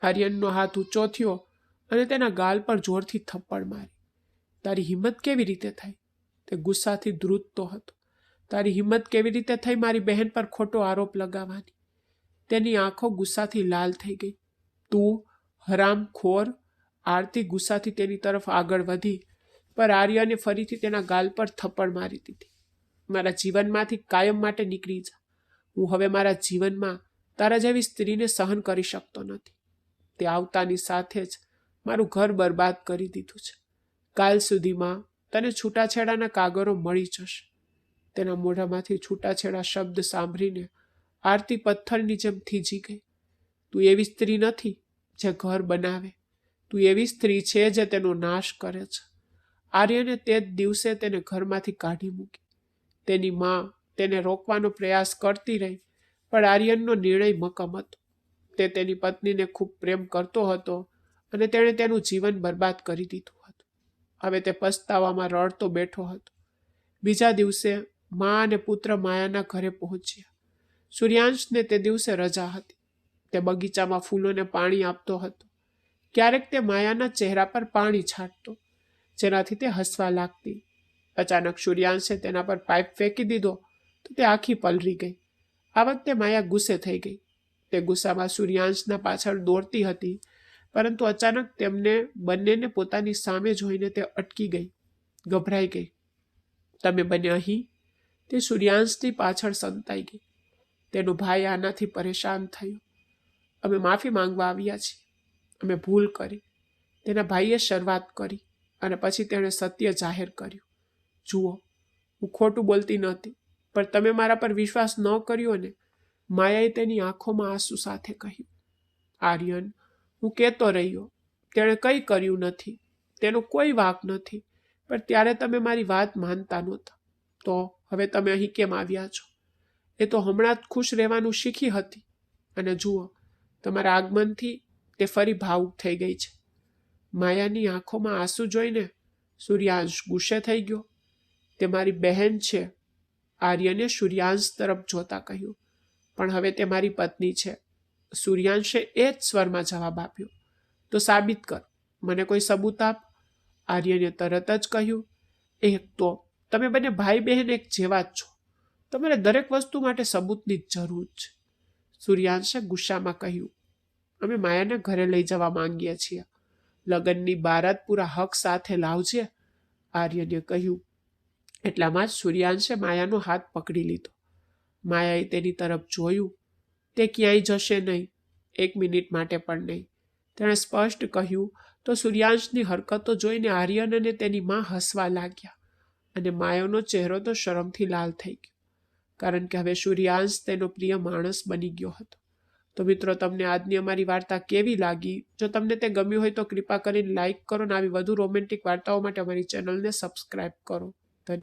S1: આર્યનનો હાથ ઊંચો થયો અને તેના ગાલ પર જોરથી થપ્પડ મારી. તારી હિંમત કેવી રીતે થઈ? તે ગુસ્સાથી ધ્રુજતો હતો. તારી હિંમત કેવી રીતે થઈ મારી બહેન પર ખોટો આરોપ લગાવવાની? તેની આંખો ગુસ્સાથી લાલ થઈ ગઈ. તું હરામખોર! આરતી ગુસ્સાથી તેની તરફ આગળ વધી, પર આર્યને ફરીથી તેના ગાલ પર થપ્પડ મારી દીધી. મારા જીવનમાંથી કાયમ માટે નીકળી જા. હું હવે મારા જીવનમાં તારા જેવી સ્ત્રીને સહન કરી શકતો નથી. તે આવતાની સાથે જ મારું ઘર બરબાદ કરી દીધું છે. કાલ સુધીમાં તને છૂટાછેડાના કાગળો મળી જશે. તેના મોઢામાંથી છૂટાછેડા શબ્દ સાંભળીને આરતી પથ્થરની જેમ થીજી ગઈ. તું એવી સ્ત્રી નથી જે ઘર બનાવે. તું એવી સ્ત્રી છે જે તેનો નાશ કરે છે. આર્યને તે જ દિવસે તેને ઘરમાંથી કાઢી મૂકી. તેની માં તેને રોકવાનો પ્રયાસ કરતી રહી, પણ આર્યનનો નિર્ણય મક્કમ હતો. તે તેની પત્નીને ખૂબ પ્રેમ કરતો હતો અને તેણે તેનું જીવન બરબાદ કરી દીધું હતું. હવે તે પસ્તાવામાં રડતો બેઠો હતો. બીજા દિવસે મા અને પુત્ર માયાના ઘરે પહોંચ્યા. સૂર્યાંશને તે દિવસે રજા હતી. તે બગીચામાં ફૂલોને પાણી આપતો હતો. ક્યારેક તે માયાના ચહેરા પર પાણી છાંટતો, જેનાથી તે હસવા લાગતી. અચાનક સૂર્યાંશે તેના પર પાઇપ ફેંકી દીધો તો તે આખી પલરી ગઈ. આ વખતે માયા ગુસ્સે થઈ ગઈ. તે ગુસ્સામાં સૂર્યાંશના પાછળ દોડતી હતી, પરંતુ અચાનક તેમને બંનેને પોતાની સામે જોઈને તે અટકી ગઈ, ગભરાઈ ગઈ. તમે બંને અહીં? તે સૂર્યાંશની પાછળ સંતાઈ ગઈ. તેનો ભાઈ આનાથી પરેશાન થયો. અમે માફી માંગવા આવ્યા છીએ. અમે ભૂલ કરી. તેના ભાઈએ શરૂઆત કરી અને પછી તેણે સત્ય જાહેર કર્યું. જુઓ, હું ખોટું બોલતી નહોતી, પણ તમે મારા પર વિશ્વાસ ન કર્યો ને. માયાએ તેની આંખોમાં આંસુ સાથે કહ્યું. આર્યન, હું કહેતો રહ્યો, તેણે કંઈ કર્યું નથી, તેનો કોઈ વાંક નથી, પણ ત્યારે તમે મારી વાત માનતા નહોતા. તો હવે તમે અહીં કેમ આવ્યા છો? એ તો હમણાં જ ખુશ રહેવાનું શીખી હતી, અને જુઓ, તમારા આગમનથી તે ફરી ભાવુક થઈ ગઈ છે. માયાની આંખોમાં આંસુ જોઈને સૂર્યાંશ ગુસ્સે થઈ ગયો. તે મારી બહેન છે, આર્યને સૂર્યાંશ તરફ જોતા કહ્યું. પણ હવે તે મારી પત્ની છે. સૂર્યાંશે એ જ સ્વરમાં જવાબ આપ્યો. તો સાબિત કર, મને કોઈ સબૂત આપ. આર્યને તરત જ કહ્યું. એક તો તમે બંને ભાઈ બહેન એક જેવા જ છો. તમારે દરેક વસ્તુ માટે સબૂતની જ જરૂર છે. સૂર્યાંશે ગુસ્સામાં કહ્યું. અમે માયાને ઘરે લઈ જવા માંગીએ છીએ. લગ્નની બારાત પૂરા હક સાથે લાવજે, આર્યને કહ્યું. એટલામાં જ સૂર્યાંશે માયાનો હાથ પકડી લીધો. માયાએ તેની તરફ જોયું. તે ક્યાંય જશે નહીં, 1 મિનિટ માટે પણ નહીં. તેણે સ્પષ્ટ કહ્યું તો સૂર્યાંશની હરકતો જોઈને આર્યન અને તેની માં હસવા લાગ્યા, અને માયાનો ચહેરો તો શરમથી લાલ થઈ ગયો, કારણ કે હવે સૂર્યાંશ તેનો પ્રિય માણસ બની ગયો હતો. તો મિત્રો, તમને આજની અમારી વાર્તા કેવી લાગી? જો તમને તે ગમ્યું હોય તો કૃપા કરીને લાઇક કરો, અને આવી વધુ રોમેન્ટિક વાર્તાઓ માટે અમારી ચેનલને સબસ્ક્રાઇબ કરો.